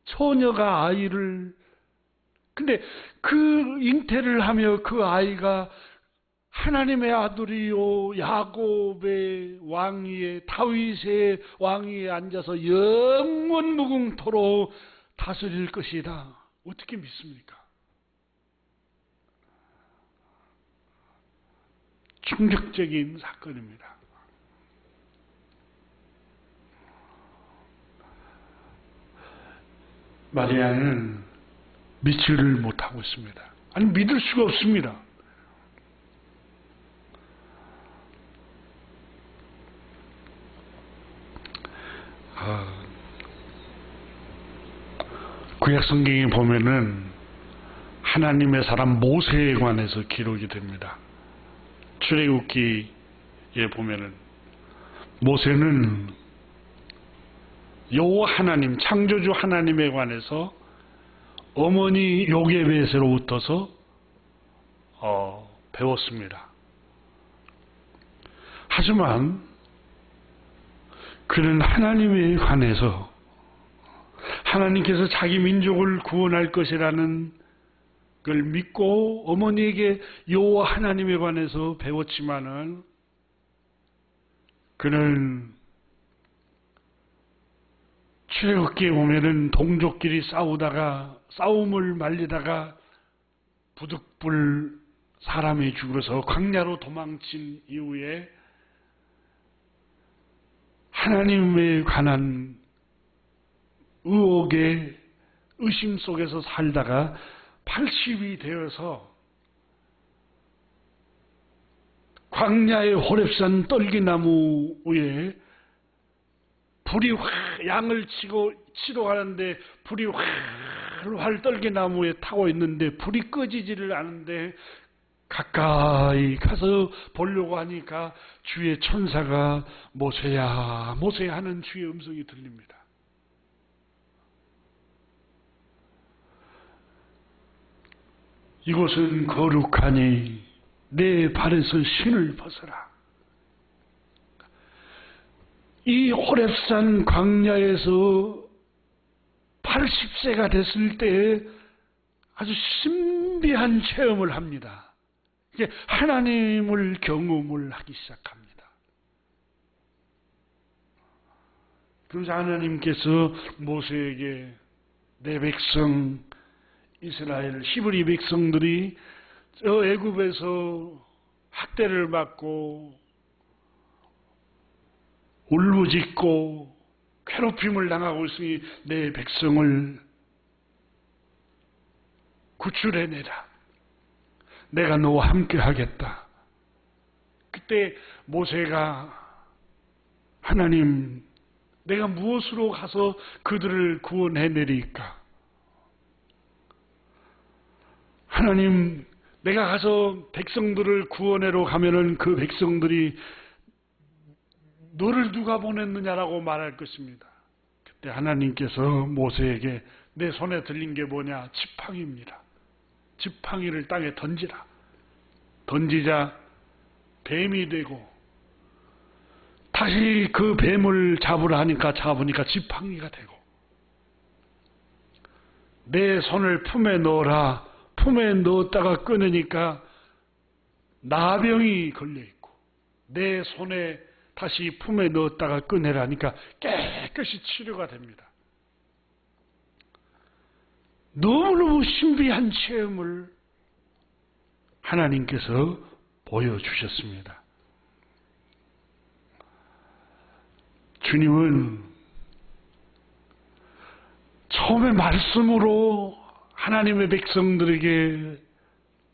처녀가 아이를, 근데 그 잉태를 하며 그 아이가 하나님의 아들이요 야곱의 왕위에, 다윗의 왕위에 앉아서 영원 무궁토록 다스릴 것이다. 어떻게 믿습니까? 충격적인 사건입니다. 마리아는 믿지를 못하고 있습니다. 아니, 믿을 수가 없습니다. 구약 성경에 보면은 하나님의 사람 모세에 관해서 기록이 됩니다. 출애굽기에 보면은 모세는 여호와 하나님, 창조주 하나님에 관해서 어머니 요게벳으로부터서 배웠습니다. 하지만 그는 하나님에 관해서 하나님께서 자기 민족을 구원할 것이라는 걸 믿고 어머니에게 여호와 하나님에 관해서 배웠지만은 그는 출애굽기에 보면은 동족끼리 싸움을 말리다가 부득불 사람이 죽어서 광야로 도망친 이후에 하나님에 관한 의혹의 의심 속에서 살다가 80이 되어서 광야의 호렙산 떨기나무에 불이 양을 치러 가는데 불이 활활 떨기나무에 타고 있는데 불이 꺼지지를 않는데 가까이 가서 보려고 하니까 주의 천사가 모세야 모세야 하는 주의 음성이 들립니다. 이곳은 거룩하니 내 발에서 신을 벗어라. 이 호렙산 광야에서 80세가 됐을 때 아주 신비한 체험을 합니다. 이게 하나님을 경험을 하기 시작합니다. 그래서 하나님께서 모세에게 내 백성 이스라엘 히브리 백성들이 저 애굽에서 학대를 받고 울부짖고 괴롭힘을 당하고 있으니 내 백성을 구출해내라. 내가 너와 함께 하겠다. 그때 모세가 하나님, 내가 무엇으로 가서 그들을 구원해내리까? 하나님, 내가 가서 백성들을 구원하러 가면은 그 백성들이 너를 누가 보냈느냐라고 말할 것입니다. 그때 하나님께서 모세에게 내 손에 들린 게 뭐냐? 지팡이입니다. 지팡이를 땅에 던지라. 던지자 뱀이 되고 다시 그 뱀을 잡으라 하니까 잡으니까 지팡이가 되고 내 손을 품에 넣어라. 품에 넣었다가 꺼내니까 나병이 걸려있고 내 손에 다시 품에 넣었다가 꺼내라니까 깨끗이 치료가 됩니다. 너무너무 신비한 체험을 하나님께서 보여주셨습니다. 주님은 처음에 말씀으로 하나님의 백성들에게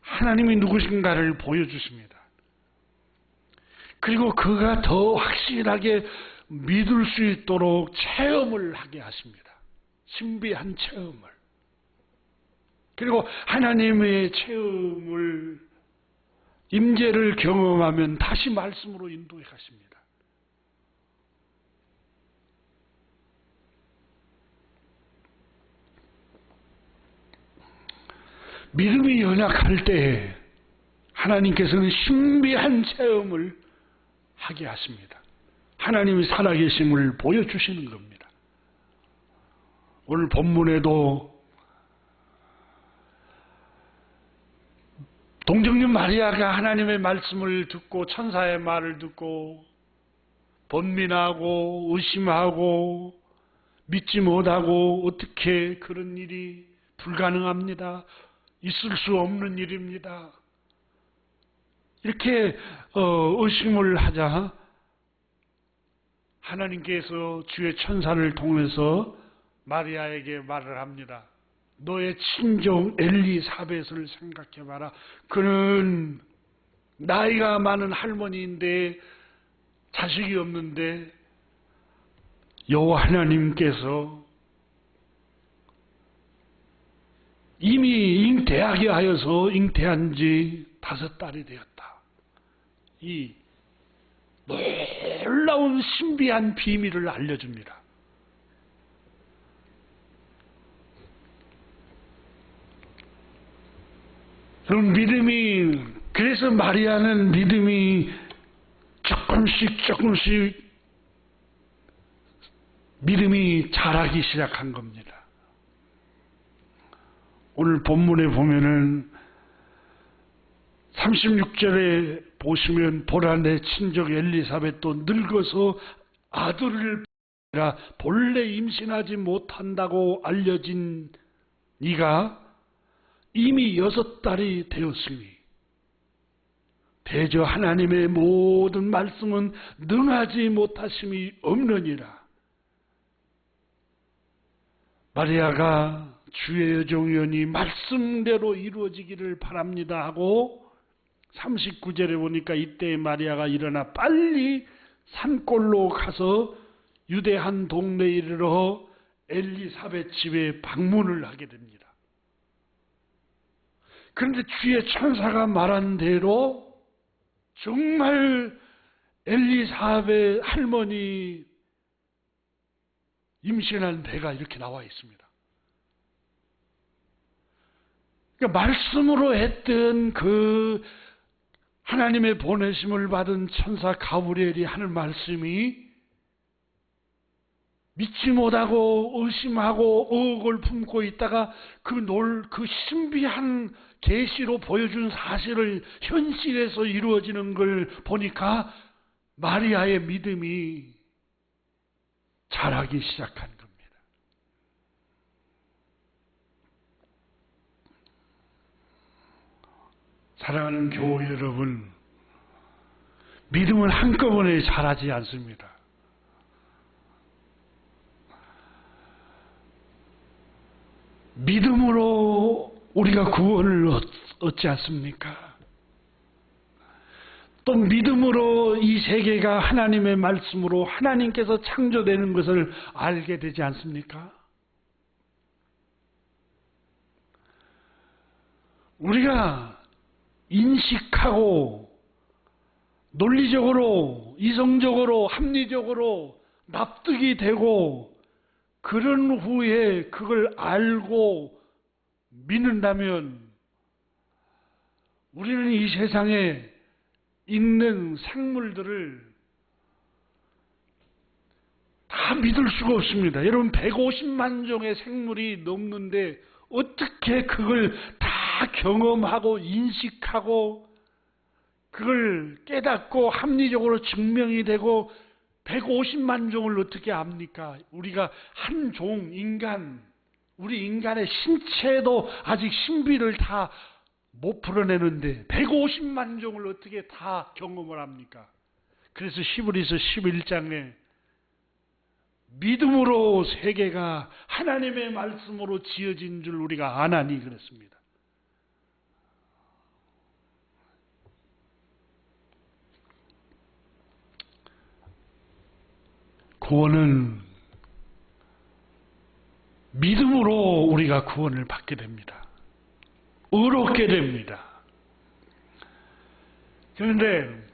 하나님이 누구신가를 보여주십니다. 그리고 그가 더 확실하게 믿을 수 있도록 체험을 하게 하십니다. 신비한 체험을. 그리고 하나님의 체험을 임재를 경험하면 다시 말씀으로 인도해 가십니다. 믿음이 연약할 때 하나님께서는 신비한 체험을 하게 하십니다. 하나님이 살아계심을 보여주시는 겁니다. 오늘 본문에도 동정녀 마리아가 하나님의 말씀을 듣고 천사의 말을 듣고 번민하고 의심하고 믿지 못하고 어떻게 그런 일이 불가능합니다. 있을 수 없는 일입니다. 이렇게 의심을 하자 하나님께서 주의 천사를 통해서 마리아에게 말을 합니다. 너의 친정 엘리사벳을 생각해봐라. 그는 나이가 많은 할머니인데 자식이 없는데 여호와 하나님께서 이미 잉태하게 하여서 잉태한 지 5달이 되었다. 이 놀라운 신비한 비밀을 알려줍니다. 그럼 그래서 마리아는 믿음이 조금씩 믿음이 자라기 시작한 겁니다. 오늘 본문에 보면은 36절에 보시면 보라 내 친족 엘리사벳도 늙어서 아들을 낳으라 본래 임신하지 못한다고 알려진 네가 이미 6달이 되었으니 대저 하나님의 모든 말씀은 능하지 못하심이 없느니라. 마리아가 주의 여종이오니 말씀대로 이루어지기를 바랍니다 하고 39절에 보니까 이때 마리아가 일어나 빨리 산골로 가서 유대 한 동네에 이르러 엘리사벳 집에 방문을 하게 됩니다. 그런데 주의 천사가 말한 대로 정말 엘리사벳 할머니 임신한 배가 이렇게 나와 있습니다. 그러니까 말씀으로 했던 그 하나님의 보내심을 받은 천사 가브리엘이 하는 말씀이 믿지 못하고 의심하고 의혹을 품고 있다가 그 신비한 계시로 보여준 사실을 현실에서 이루어지는 걸 보니까 마리아의 믿음이 자라기 시작한 겁니다. 사랑하는 교회 여러분, 믿음은 한꺼번에 자라지 않습니다. 믿음으로 우리가 구원을 얻지 않습니까? 또 믿음으로 이 세계가 하나님의 말씀으로 하나님께서 창조되는 것을 알게 되지 않습니까? 우리가 인식하고 논리적으로 이성적으로 합리적으로 납득이 되고 그런 후에 그걸 알고 믿는다면 우리는 이 세상에 있는 생물들을 다 믿을 수가 없습니다. 여러분 150만 종의 생물이 넘는데 어떻게 그걸 다 경험하고 인식하고 그걸 깨닫고 합리적으로 증명이 되고 150만 종을 어떻게 압니까? 우리가 한 종, 우리 인간의 신체도 아직 신비를 다 못 풀어내는데 150만 종을 어떻게 다 경험을 합니까? 그래서 히브리서 11장에 믿음으로 세계가 하나님의 말씀으로 지어진 줄 우리가 아나니 그랬습니다. 구원은 믿음으로 우리가 구원을 받게 됩니다. 의롭게 됩니다. 그런데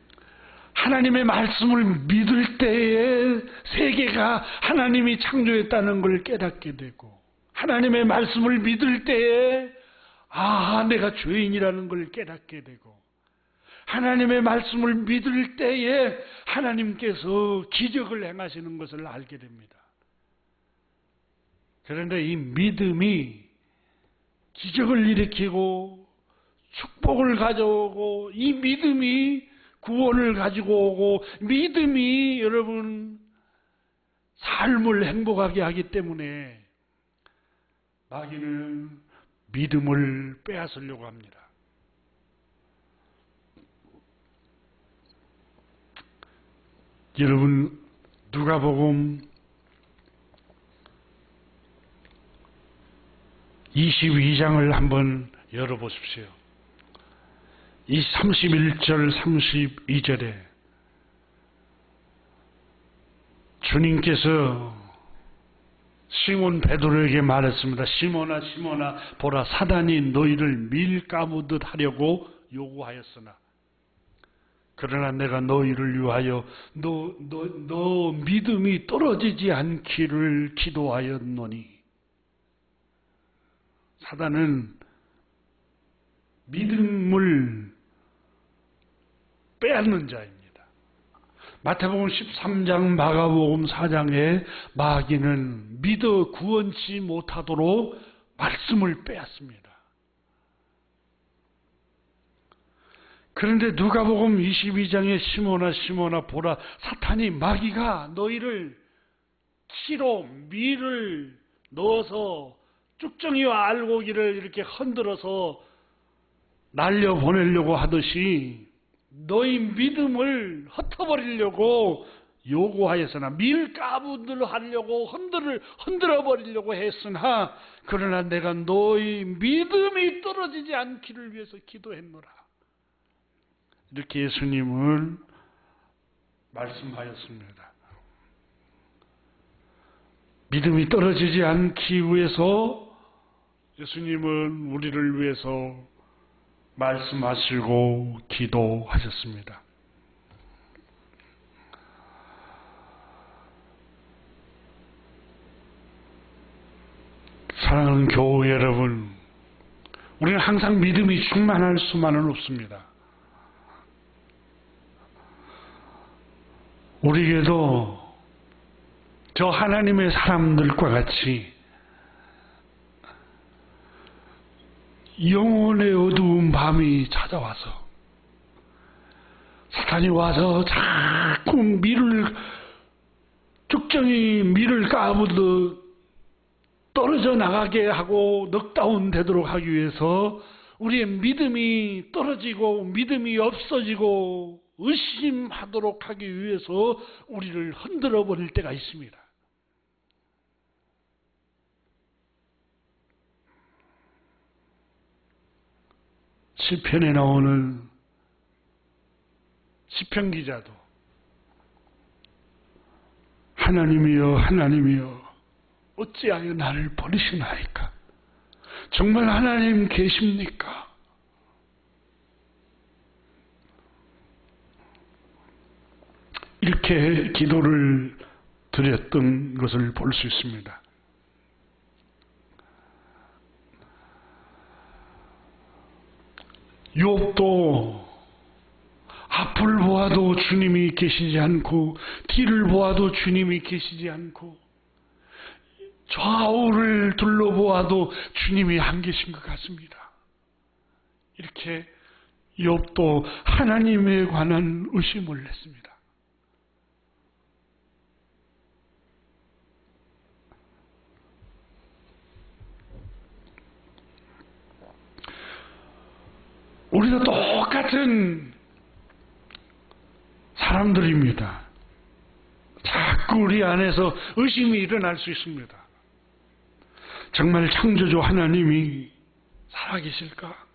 하나님의 말씀을 믿을 때에 세계가 하나님이 창조했다는 걸 깨닫게 되고 하나님의 말씀을 믿을 때에 내가 죄인이라는 걸 깨닫게 되고 하나님의 말씀을 믿을 때에 하나님께서 기적을 행하시는 것을 알게 됩니다. 그런데 이 믿음이 기적을 일으키고 축복을 가져오고, 이 믿음이 구원을 가지고 오고, 믿음이 여러분 삶을 행복하게 하기 때문에 마귀는 믿음을 빼앗으려고 합니다. 여러분, 누가복음 22장을 한번 열어보십시오. 이 31절 32절에 주님께서 시몬 베드로에게 말했습니다. 시몬아 시몬아, 보라, 사단이 너희를 밀가무듯 하려고 요구하였으나 그러나 내가 너희를 위하여 너 믿음이 떨어지지 않기를 기도하였노니. 사단은 믿음을 빼앗는 자입니다. 마태복음 13장, 마가복음 4장에 마귀는 믿어 구원치 못하도록 말씀을 빼앗습니다. 그런데 누가복음 22장에 시몬아 시몬아, 보라, 사탄이, 마귀가 너희를 치로 밀을 넣어서 쭉정이와 알고기를 이렇게 흔들어서 날려보내려고 하듯이 너희 믿음을 흩어버리려고 요구하였으나, 밀가부들 하려고 흔들어버리려고 했으나, 그러나 내가 너희 믿음이 떨어지지 않기를 위해서 기도했노라. 이렇게 예수님은 말씀하였습니다. 믿음이 떨어지지 않기 위해서 예수님은 우리를 위해서 말씀하시고 기도하셨습니다. 사랑하는 교회 여러분, 우리는 항상 믿음이 충만할 수만은 없습니다. 우리에게도 저 하나님의 사람들과 같이 영혼의 어두운 밤이 찾아와서 사탄이 와서 자꾸 쭉정이 밀을 까부듯 떨어져 나가게 하고 넉다운 되도록 하기 위해서 우리의 믿음이 떨어지고 믿음이 없어지고 의심하도록 하기 위해서 우리를 흔들어 버릴 때가 있습니다. 시편에 나오는 시편 기자도 하나님이여 하나님이여 어찌하여 나를 버리시나이까? 정말 하나님 계십니까? 이렇게 기도를 드렸던 것을 볼 수 있습니다. 욥도 앞을 보아도 주님이 계시지 않고 뒤를 보아도 주님이 계시지 않고 좌우를 둘러보아도 주님이 안 계신 것 같습니다. 이렇게 욥도 하나님에 관한 의심을 했습니다. 우리도 똑같은 사람들입니다. 자꾸 우리 안에서 의심이 일어날 수 있습니다. 정말 창조주 하나님이 살아계실까?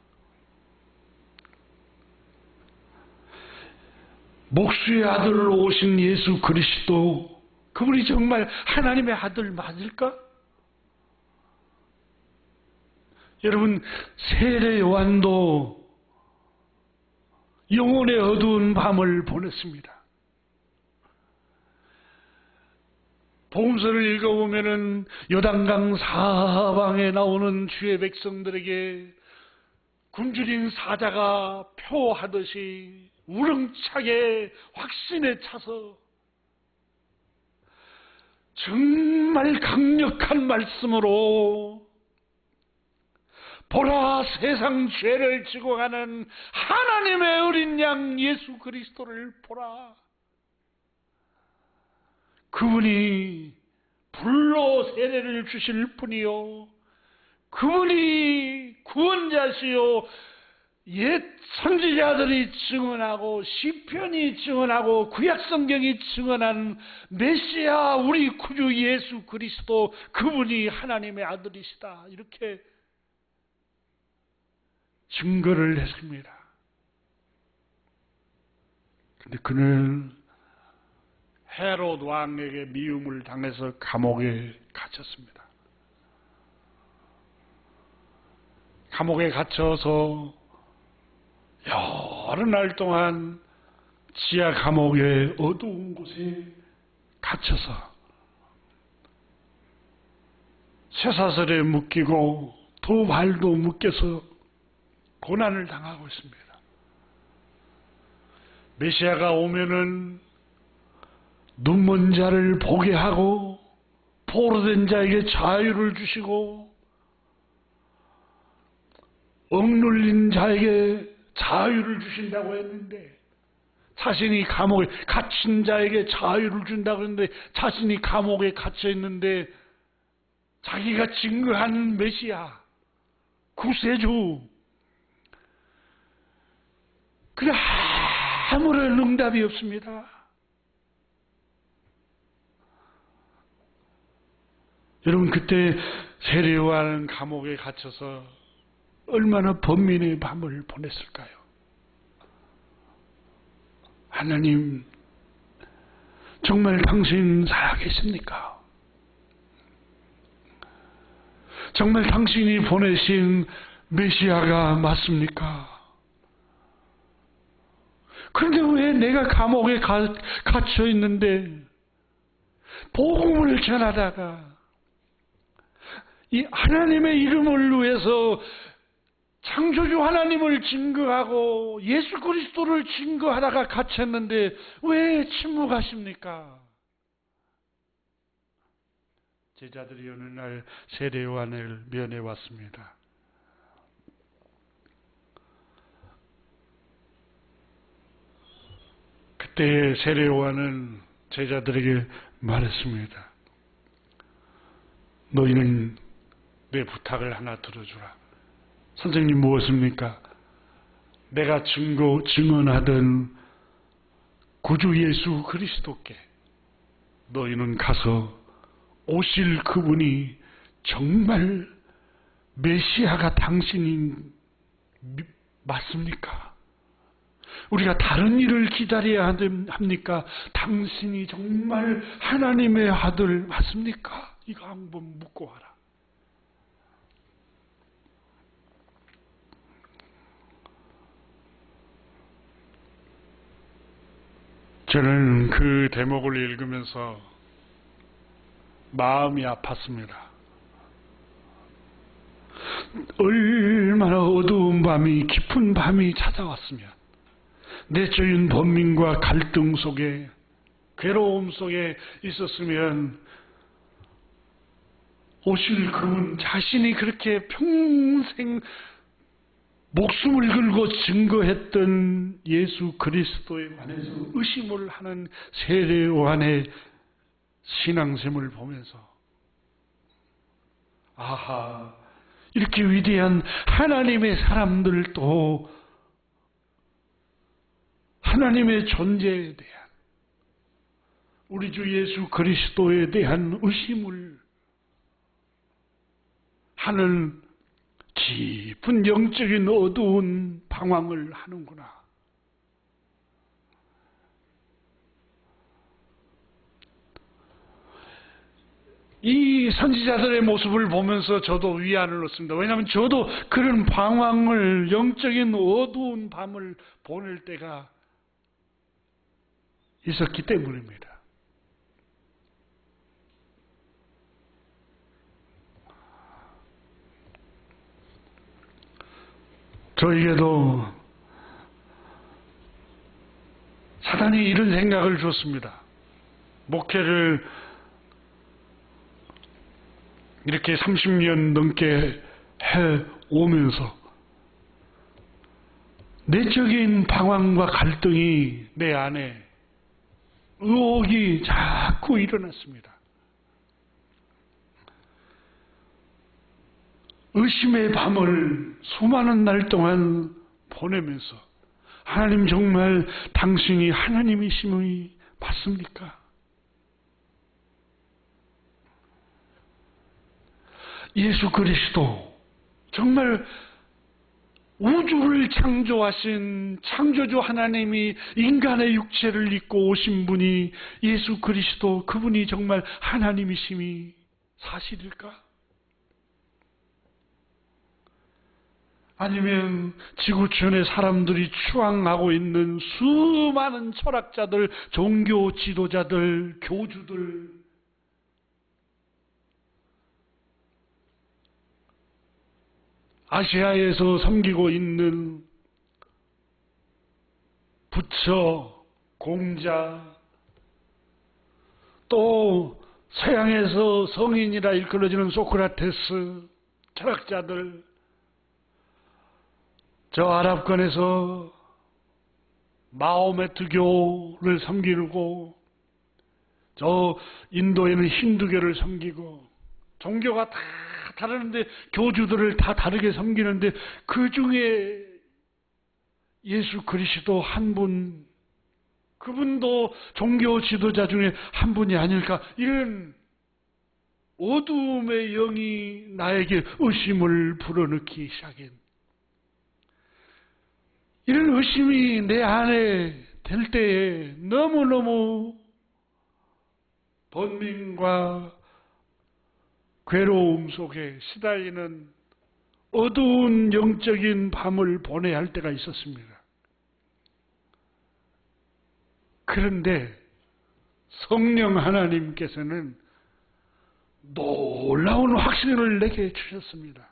목수의 아들로 오신 예수 그리스도, 그분이 정말 하나님의 아들 맞을까? 여러분, 세례 요한도 영혼의 어두운 밤을 보냈습니다. 복음서를 읽어보면은 요단강 사방에 나오는 주의 백성들에게 굶주린 사자가 표하듯이 우렁차게 확신에 차서 정말 강력한 말씀으로 보라, 세상 죄를 지고 가는 하나님의 어린 양 예수 그리스도를 보라. 그분이 불로 세례를 주실 분이요, 그분이 구원자시요, 옛 선지자들이 증언하고 시편이 증언하고 구약성경이 증언한 메시아 우리 구주 예수 그리스도, 그분이 하나님의 아들이시다, 이렇게 증거를 했습니다. 근데 그는 헤롯 왕에게 미움을 당해서 감옥에 갇혔습니다. 감옥에 갇혀서 여러 날 동안 지하 감옥의 어두운 곳에 갇혀서 쇠사슬에 묶이고 두 발도 묶여서 고난을 당하고 있습니다. 메시아가 오면은 눈먼 자를 보게 하고 포로된 자에게 자유를 주시고 억눌린 자에게 자유를 주신다고 했는데, 자신이 감옥에 갇힌 자에게 자유를 준다고 했는데 자신이 감옥에 갇혀 있는데 자기가 증거하는 메시아 구세주, 그래 아무런 응답이 없습니다. 여러분, 그때 세례요한은 감옥에 갇혀서 얼마나 번민의 밤을 보냈을까요? 하나님, 정말 당신 살아계십니까? 정말 당신이 보내신 메시아가 맞습니까? 그런데 왜 내가 감옥에 갇혀 있는데 복음을 전하다가 이 하나님의 이름을 위해서 창조주 하나님을 증거하고 예수 그리스도를 증거하다가 갇혔는데 왜 침묵하십니까? 제자들이 어느 날 세례 요한을 면회 왔습니다. 그때 세례 요한은 제자들에게 말했습니다. 너희는 내 부탁을 하나 들어주라. 선생님, 무엇입니까? 내가 증언하던 구주 예수 그리스도께 너희는 가서 오실 그분이 정말 메시아가 당신이 맞습니까? 우리가 다른 일을 기다려야 합니까? 당신이 정말 하나님의 아들 맞습니까? 이거 한번 묻고 와라. 저는 그 대목을 읽으면서 마음이 아팠습니다. 얼마나 어두운 밤이, 깊은 밤이 찾아왔으면, 내적인 번민과 갈등 속에, 괴로움 속에 있었으면 오실 그분 자신이 그렇게 평생 목숨을 걸고 증거했던 예수 그리스도에 관해서 의심을 하는 세례 요한의 신앙심을 보면서, 아하, 이렇게 위대한 하나님의 사람들도 하나님의 존재에 대한, 우리 주 예수 그리스도에 대한 의심을 하는 깊은 영적인 어두운 방황을 하는구나. 이 선지자들의 모습을 보면서 저도 위안을 얻습니다. 왜냐하면 저도 그런 방황을, 영적인 어두운 밤을 보낼 때가 있었기 때문입니다. 저에게도 사단이 이런 생각을 줬습니다. 목회를 이렇게 30년 넘게 해 오면서 내적인 방황과 갈등이 내 안에 의혹이 자꾸 일어났습니다. 의심의 밤을 수많은 날 동안 보내면서 하나님 정말 당신이 하나님이심이 맞습니까? 예수 그리스도 정말 우주를 창조하신 창조주 하나님이 인간의 육체를 입고 오신 분이 예수 그리스도, 그분이 정말 하나님이심이 사실일까? 아니면 지구촌의 사람들이 추앙하고 있는 수많은 철학자들, 종교 지도자들, 교주들, 아시아에서 섬기고 있는 부처, 공자, 또 서양에서 성인이라 일컬어지는 소크라테스, 철학자들, 저 아랍권에서 마호메트교를 섬기고 저 인도에는 힌두교를 섬기고 종교가 다 다르는데 교주들을 다 다르게 섬기는데 그 중에 예수 그리스도 한 분, 그분도 종교 지도자 중에 한 분이 아닐까, 이런 어두움의 영이 나에게 의심을 불어넣기 시작했. 이런 의심이 내 안에 될 때에 너무너무 번민과 괴로움 속에 시달리는 어두운 영적인 밤을 보내야 할 때가 있었습니다. 그런데 성령 하나님께서는 놀라운 확신을 내게 주셨습니다.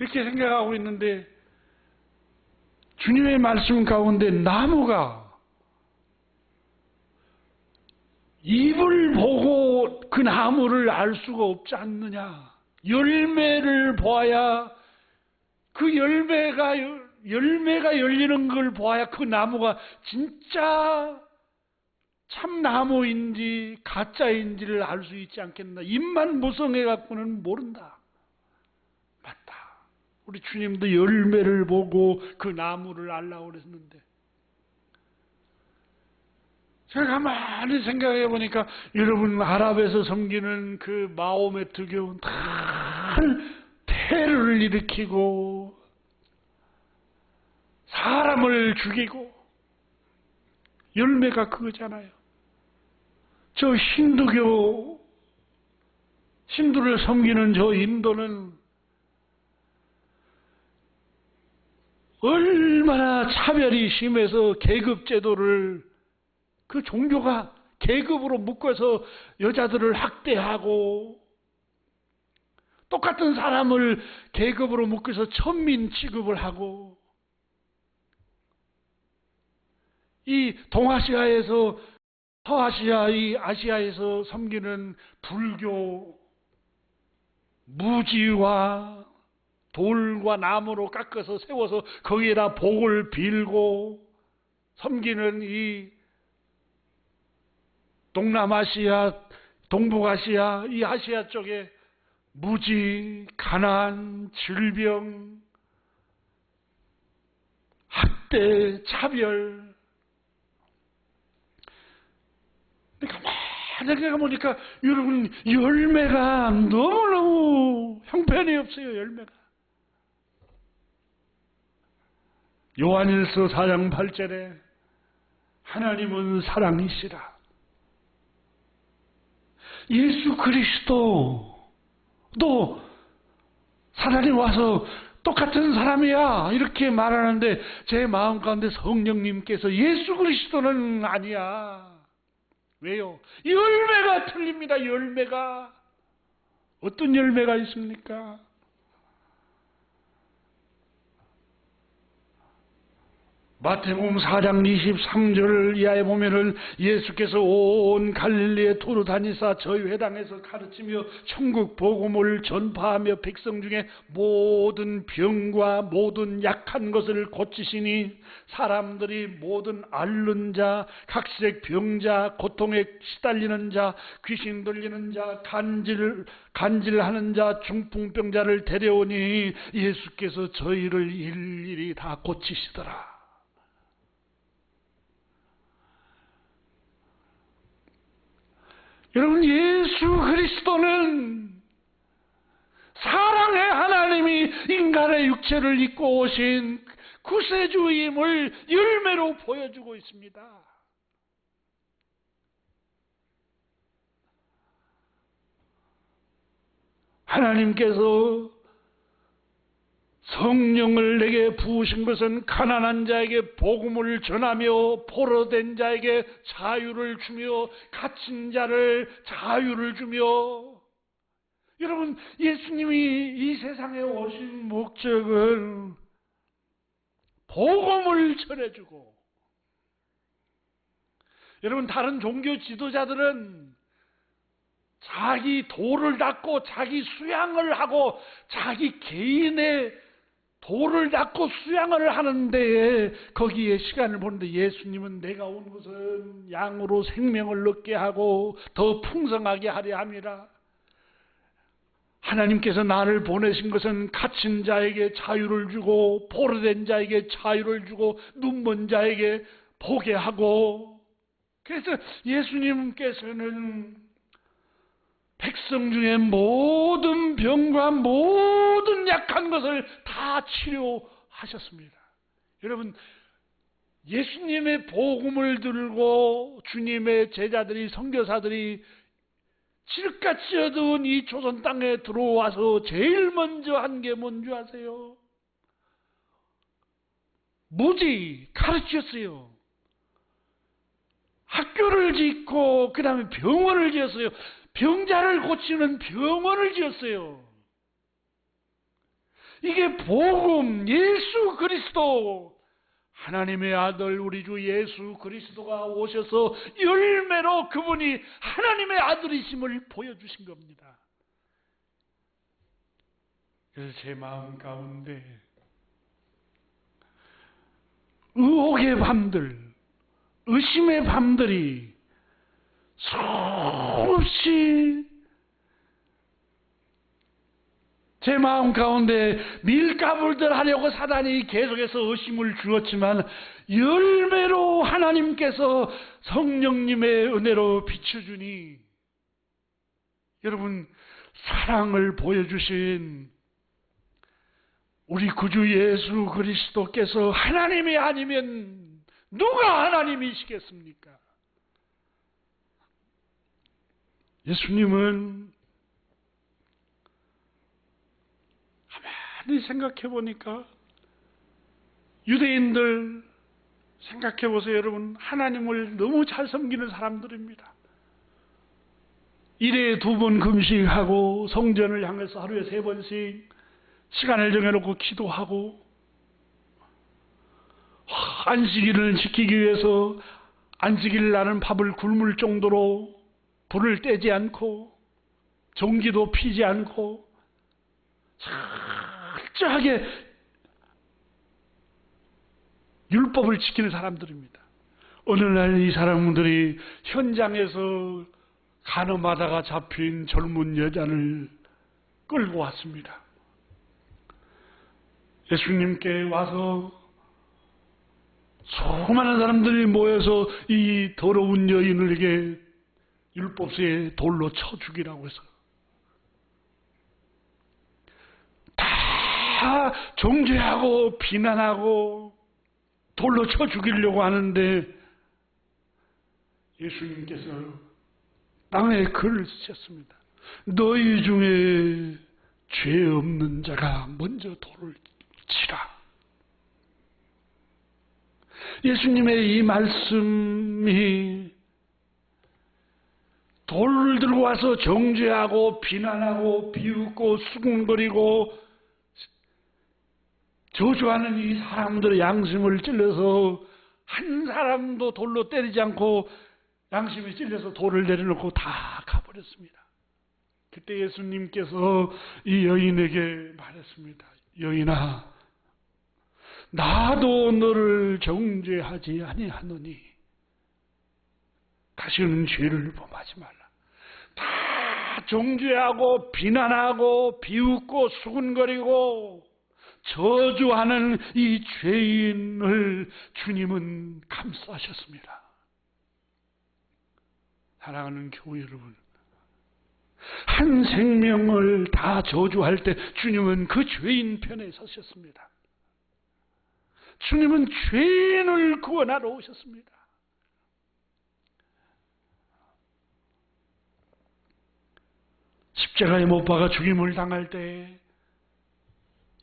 이렇게 생각하고 있는데 주님의 말씀 가운데 나무가 잎을 보고 그 나무를 알 수가 없지 않느냐. 열매를 보아야, 그 열매가 열리는 걸 보아야 그 나무가 진짜 참나무인지 가짜인지를 알 수 있지 않겠나. 잎만 무성해 갖고는 모른다. 맞다. 우리 주님도 열매를 보고 그 나무를 알라고 그랬는데, 제가 가만히 생각해 보니까 여러분 아랍에서 섬기는 그 마호메트교 다 테러를 일으키고 사람을 죽이고 열매가 그거잖아요. 저 힌두를 섬기는 저 인도는 얼마나 차별이 심해서 계급제도를, 그 종교가 계급으로 묶어서 여자들을 학대하고, 똑같은 사람을 계급으로 묶어서 천민 취급을 하고, 이 동아시아에서 서아시아, 이 아시아에서 섬기는 불교 무지와 돌과 나무로 깎아서 세워서 거기에다 복을 빌고 섬기는 이 동남아시아, 동북아시아, 이 아시아 쪽에 무지, 가난, 질병, 학대, 차별. 가만히 생각해보니까 여러분 열매가 너무너무 형편이 없어요. 열매가. 요한일서 4장 8절에 하나님은 사랑이시라. 예수 그리스도도 사람이 와서 똑같은 사람이야 이렇게 말하는데 제 마음 가운데 성령님께서 예수 그리스도는 아니야. 왜요? 열매가 틀립니다. 열매가. 어떤 열매가 있습니까? 마태복음 4장 23절 이하에 보면은 예수께서 온 갈릴리에 두루 다니사 저희 회당에서 가르치며 천국 복음을 전파하며 백성 중에 모든 병과 모든 약한 것을 고치시니 사람들이 모든 앓는 자, 각색 병자, 고통에 시달리는 자, 귀신 들리는 자, 간질하는 자, 중풍병자를 데려오니 예수께서 저희를 일일이 다 고치시더라. 여러분, 예수 그리스도는 사랑의 하나님이 인간의 육체를 입고 오신 구세주임을 열매로 보여주고 있습니다. 하나님께서 성령을 내게 부으신 것은 가난한 자에게 복음을 전하며 포로된 자에게 자유를 주며 갇힌 자를 자유를 주며, 여러분, 예수님이 이 세상에 오신 목적은 복음을 전해주고, 여러분, 다른 종교 지도자들은 자기 도를 닦고 자기 수양을 하고 자기 개인의 도를 닦고 수양을 하는데 거기에 시간을 보는데, 예수님은 내가 온 것은 양으로 생명을 얻게 하고 더 풍성하게 하려 함이라. 하나님께서 나를 보내신 것은 갇힌 자에게 자유를 주고 포로된 자에게 자유를 주고 눈먼 자에게 보게 하고, 그래서 예수님께서는 백성 중에 모든 병과 모든 약한 것을 다 치료하셨습니다. 여러분, 예수님의 복음을 들고 주님의 제자들이, 선교사들이 칠흑같이 어두운 이 조선 땅에 들어와서 제일 먼저 한 게 뭔지 아세요? 무지 가르쳤어요. 학교를 짓고 그 다음에 병원을 지었어요. 병자를 고치는 병원을 지었어요. 이게 복음, 예수 그리스도, 하나님의 아들 우리 주 예수 그리스도가 오셔서 열매로 그분이 하나님의 아들이심을 보여주신 겁니다. 그래서 제 마음 가운데 의혹의 밤들, 의심의 밤들이 수없이 제 마음 가운데 밀가불들 하려고 사단이 계속해서 의심을 주었지만, 열매로 하나님께서 성령님의 은혜로 비춰주니, 여러분, 사랑을 보여주신 우리 구주 예수 그리스도께서 하나님이 아니면 누가 하나님이시겠습니까? 예수님은 가만히 생각해 보니까, 유대인들 생각해 보세요. 여러분, 하나님을 너무 잘 섬기는 사람들입니다. 일에 2번 금식하고 성전을 향해서 하루에 3번씩 시간을 정해놓고 기도하고, 안식일을 지키기 위해서 안식일 날은 밥을 굶을 정도로 불을 떼지 않고 전기도 피지 않고 철저하게 율법을 지키는 사람들입니다. 어느 날 이 사람들이 현장에서 간음하다가 잡힌 젊은 여자를 끌고 왔습니다. 예수님께 와서 수많은 사람들이 모여서 이 더러운 여인에게 율법서에 돌로 쳐 죽이라고 해서 다 정죄하고 비난하고 돌로 쳐 죽이려고 하는데, 예수님께서 땅에 글을 쓰셨습니다. 너희 중에 죄 없는 자가 먼저 돌을 치라. 예수님의 이 말씀이 돌을 들고 와서 정죄하고 비난하고 비웃고 수군거리고 저주하는 이 사람들의 양심을 찔러서 한 사람도 돌로 때리지 않고 양심이 찔려서 돌을 내려놓고 다 가버렸습니다. 그때 예수님께서 이 여인에게 말했습니다. 여인아, 나도 너를 정죄하지 아니하노니 다시는 죄를 범하지 말라. 다 정죄하고 비난하고 비웃고 수군거리고 저주하는 이 죄인을 주님은 감싸셨습니다. 사랑하는 교회 여러분, 한 생명을 다 저주할 때 주님은 그 죄인 편에 서셨습니다. 주님은 죄인을 구원하러 오셨습니다. 십자가에 못 박아 죽임을 당할 때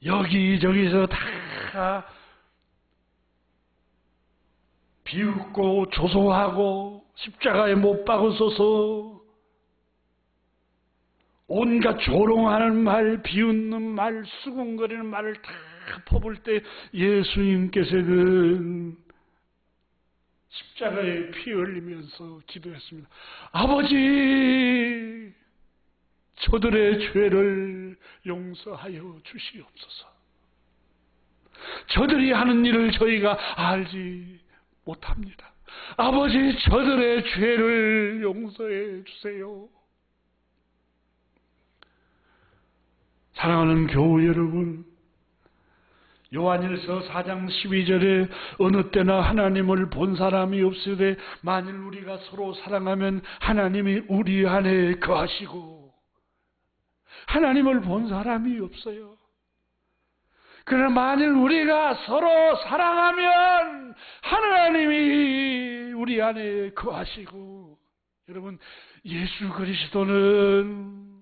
여기저기서 다 비웃고 조소하고 십자가에 못 박으소서 온갖 조롱하는 말, 비웃는 말, 수군거리는 말을 다 퍼볼 때 예수님께서는 십자가에 피 흘리면서 기도했습니다. 아버지, 저들의 죄를 용서하여 주시옵소서. 저들이 하는 일을 저희가 알지 못합니다. 아버지, 저들의 죄를 용서해 주세요. 사랑하는 교우 여러분, 요한일서 4장 12절에 어느 때나 하나님을 본 사람이 없으되 만일 우리가 서로 사랑하면 하나님이 우리 안에 거하시고, 하나님을 본 사람이 없어요. 그러나 만일 우리가 서로 사랑하면 하나님이 우리 안에 거하시고, 여러분, 예수 그리스도는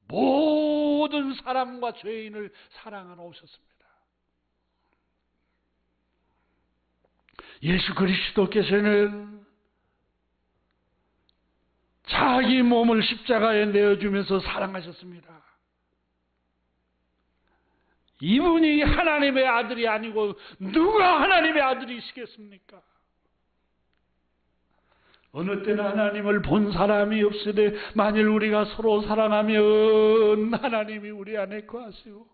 모든 사람과 죄인을 사랑하러 오셨습니다. 예수 그리스도께서는 자기 몸을 십자가에 내어주면서 사랑하셨습니다. 이분이 하나님의 아들이 아니고 누가 하나님의 아들이시겠습니까? 어느 때나 하나님을 본 사람이 없으되 만일 우리가 서로 사랑하면 하나님이 우리 안에 거하시고,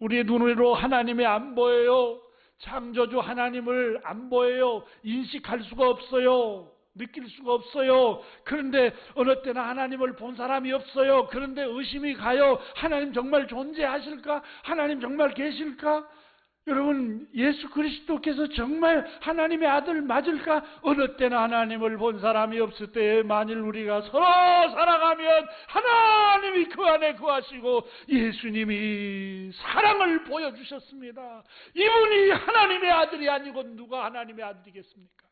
우리의 눈으로 하나님이 안 보여요. 창조주 하나님을 안 보여요. 인식할 수가 없어요. 느낄 수가 없어요. 그런데 어느 때나 하나님을 본 사람이 없어요. 그런데 의심이 가요. 하나님 정말 존재하실까? 하나님 정말 계실까? 여러분, 예수 그리스도께서 정말 하나님의 아들 맞을까? 어느 때나 하나님을 본 사람이 없을 때 만일 우리가 서로 사랑하면 하나님이 그 안에 거하시고, 예수님이 사랑을 보여주셨습니다. 이분이 하나님의 아들이 아니고 누가 하나님의 아들이겠습니까?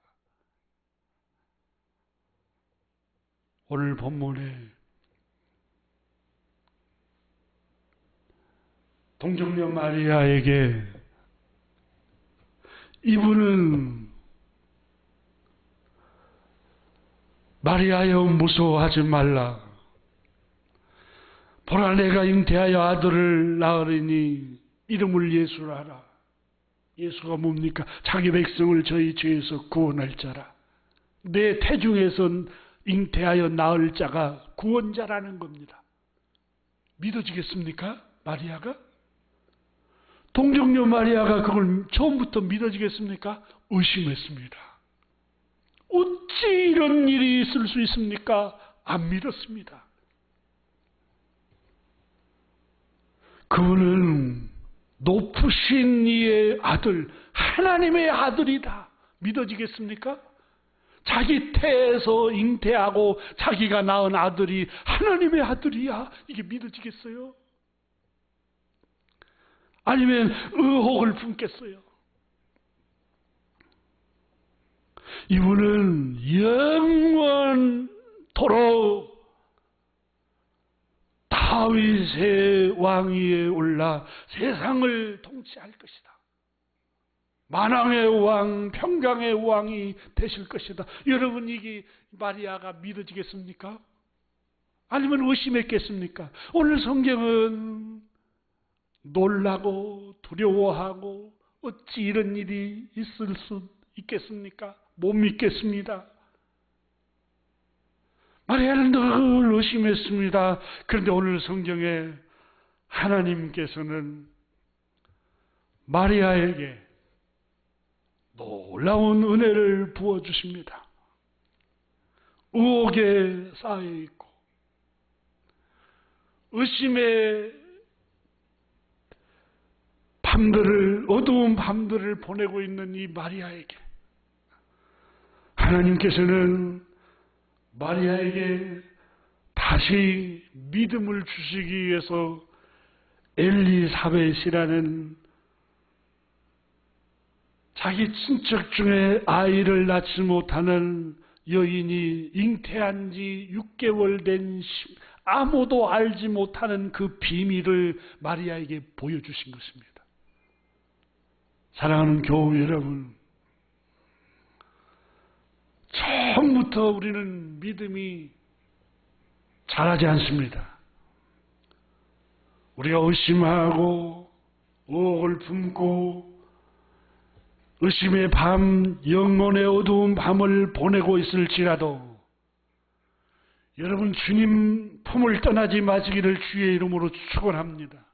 오늘 본문에 동정녀 마리아에게 이분은 마리아여 무서워하지 말라. 보라 내가 잉태하여 아들을 낳으리니 이름을 예수라 하라. 예수가 뭡니까? 자기 백성을 저희 죄에서 구원할 자라. 내 태중에서 잉태하여 낳을 자가 구원자라는 겁니다. 믿어지겠습니까? 마리아가? 동정녀 마리아가 그걸 처음부터 믿어지겠습니까? 의심했습니다. 어찌 이런 일이 있을 수 있습니까? 안 믿었습니다. 그분은 높으신 이의 아들, 하나님의 아들이다. 믿어지겠습니까? 자기 태에서 잉태하고 자기가 낳은 아들이 하나님의 아들이야. 이게 믿어지겠어요? 아니면 의혹을 품겠어요? 이분은 영원토록 다윗의 왕위에 올라 세상을 통치할 것이다. 만왕의 왕, 평강의 왕이 되실 것이다. 여러분, 이게 마리아가 믿어지겠습니까? 아니면 의심했겠습니까? 오늘 성경은 놀라고 두려워하고 어찌 이런 일이 있을 수 있겠습니까? 못 믿겠습니다. 마리아는 늘 의심했습니다. 그런데 오늘 성경에 하나님께서는 마리아에게 놀라운 은혜를 부어주십니다. 의혹에 쌓여있고 의심의 밤들을, 어두운 밤들을 보내고 있는 이 마리아에게 하나님께서는 마리아에게 다시 믿음을 주시기 위해서 엘리사벳이라는 자기 친척 중에 아이를 낳지 못하는 여인이 잉태한 지 6개월 된 아무도 알지 못하는 그 비밀을 마리아에게 보여주신 것입니다. 사랑하는 교우 여러분, 처음부터 우리는 믿음이 자라지 않습니다. 우리가 의심하고 의혹을 품고 의심의 밤, 영혼의 어두운 밤을 보내고 있을지라도 여러분 주님 품을 떠나지 마시기를 주의 이름으로 축원합니다.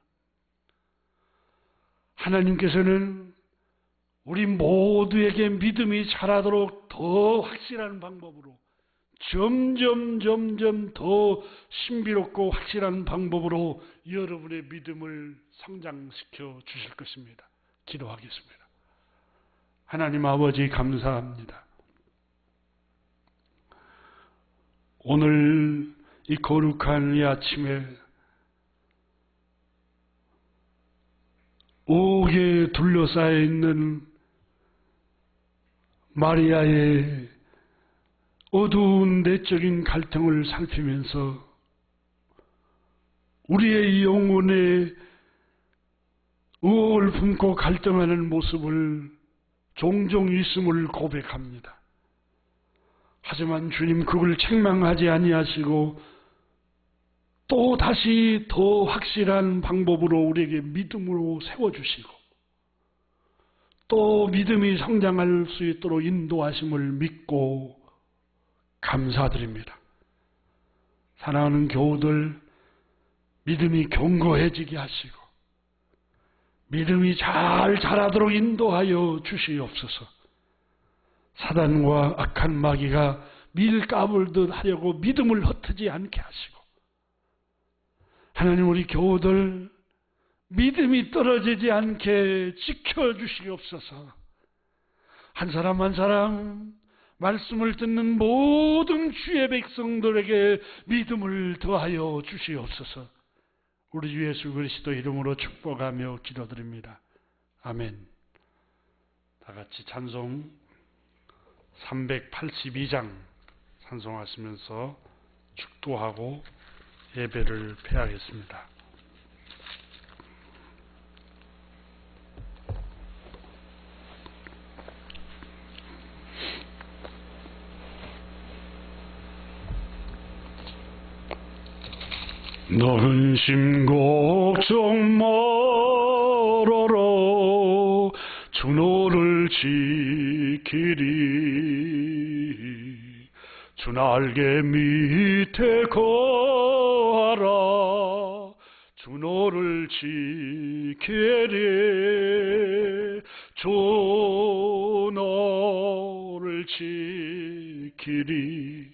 하나님께서는 우리 모두에게 믿음이 자라도록 더 확실한 방법으로 점점 더 신비롭고 확실한 방법으로 여러분의 믿음을 성장시켜 주실 것입니다. 기도하겠습니다. 하나님 아버지 감사합니다. 오늘 이 거룩한 이 아침에 옥에 둘러싸여 있는 마리아의 어두운 내적인 갈등을 살피면서 우리의 영혼에 의혹을 품고 갈등하는 모습을 종종 있음을 고백합니다. 하지만 주님 그걸 책망하지 아니하시고 또 다시 더 확실한 방법으로 우리에게 믿음으로 세워주시고 또 믿음이 성장할 수 있도록 인도하심을 믿고 감사드립니다. 사랑하는 교우들, 믿음이 견고해지게 하시고 믿음이 잘 자라도록 인도하여 주시옵소서. 사단과 악한 마귀가 밀가불듯 하려고 믿음을 흩트지 않게 하시고 하나님 우리 교우들 믿음이 떨어지지 않게 지켜주시옵소서. 한 사람 한 사람 말씀을 듣는 모든 주의 백성들에게 믿음을 더하여 주시옵소서. 우리 주 예수 그리스도 이름으로 축복하며 기도드립니다. 아멘. 다 같이 찬송 382장 찬송하시면서 축도하고 예배를 폐하겠습니다. 너는 심 걱정 말아라 주 너를 지키리 주 날개 밑에 거하라 주 너를 지키리 주 너를 지키리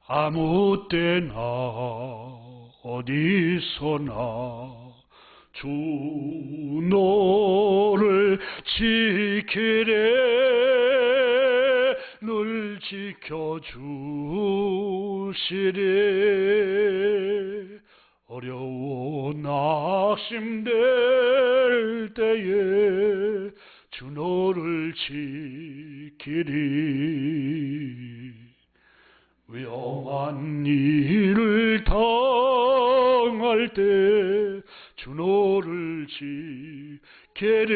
아무 때나 어디서나 주 너를 지키래 늘 지켜주시래 어려워 낙심될 때에 주 너를 지키리 위험한 일을 당할 때 주 너를 지키리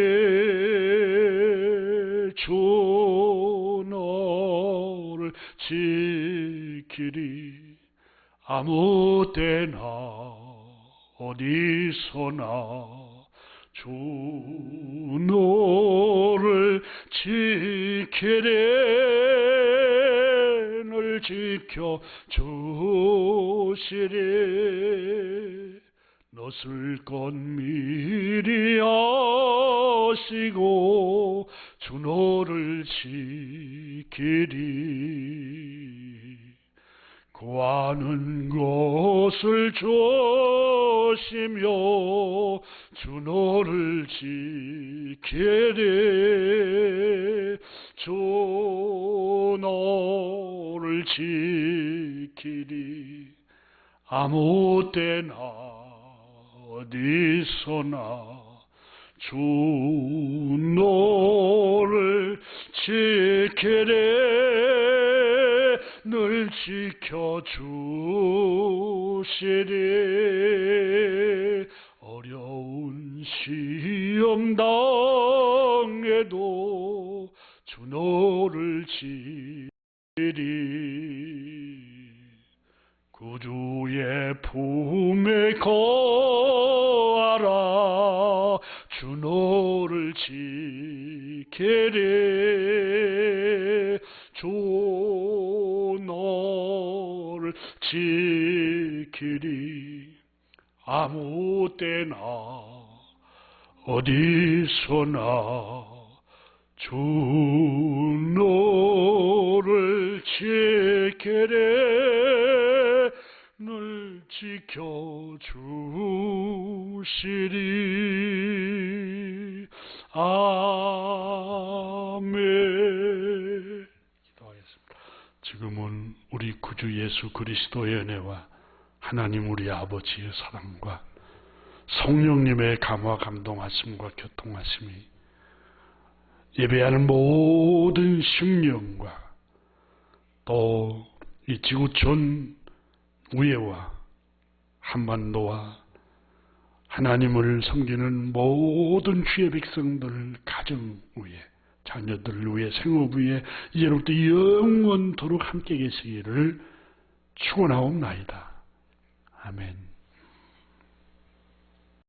주 너를 지키리 아무 때나 어디서나 지키리 늘 지켜 주시리 너쓸 것 미리 아시고 주 너를 지키리 구하는 것을 주시며 주 너를 지키리 주 너를 지키리 아무 때나 어디서나 주 너를 지키리 늘 지켜주시리 어려운 시험 당해도 주 너를 지키리 구주의 품에 거하라 주 너를 지키리 주 너를 지키리 아무 때나 어디서나 주 너를 지키리 늘 지켜주시리 아멘. 기도하겠습니다. 지금은 우리 구주 예수 그리스도의 은혜와 하나님 우리 아버지의 사랑과 성령님의 감화 감동하심과 교통하심이 예배하는 모든 심령과 또 이 지구촌 위에와 한반도와 하나님을 섬기는 모든 주의 백성들 가정 위에 자녀들 위에 생업 위에 이제로부터 영원토록 함께 계시기를 축원하옵나이다. 아멘.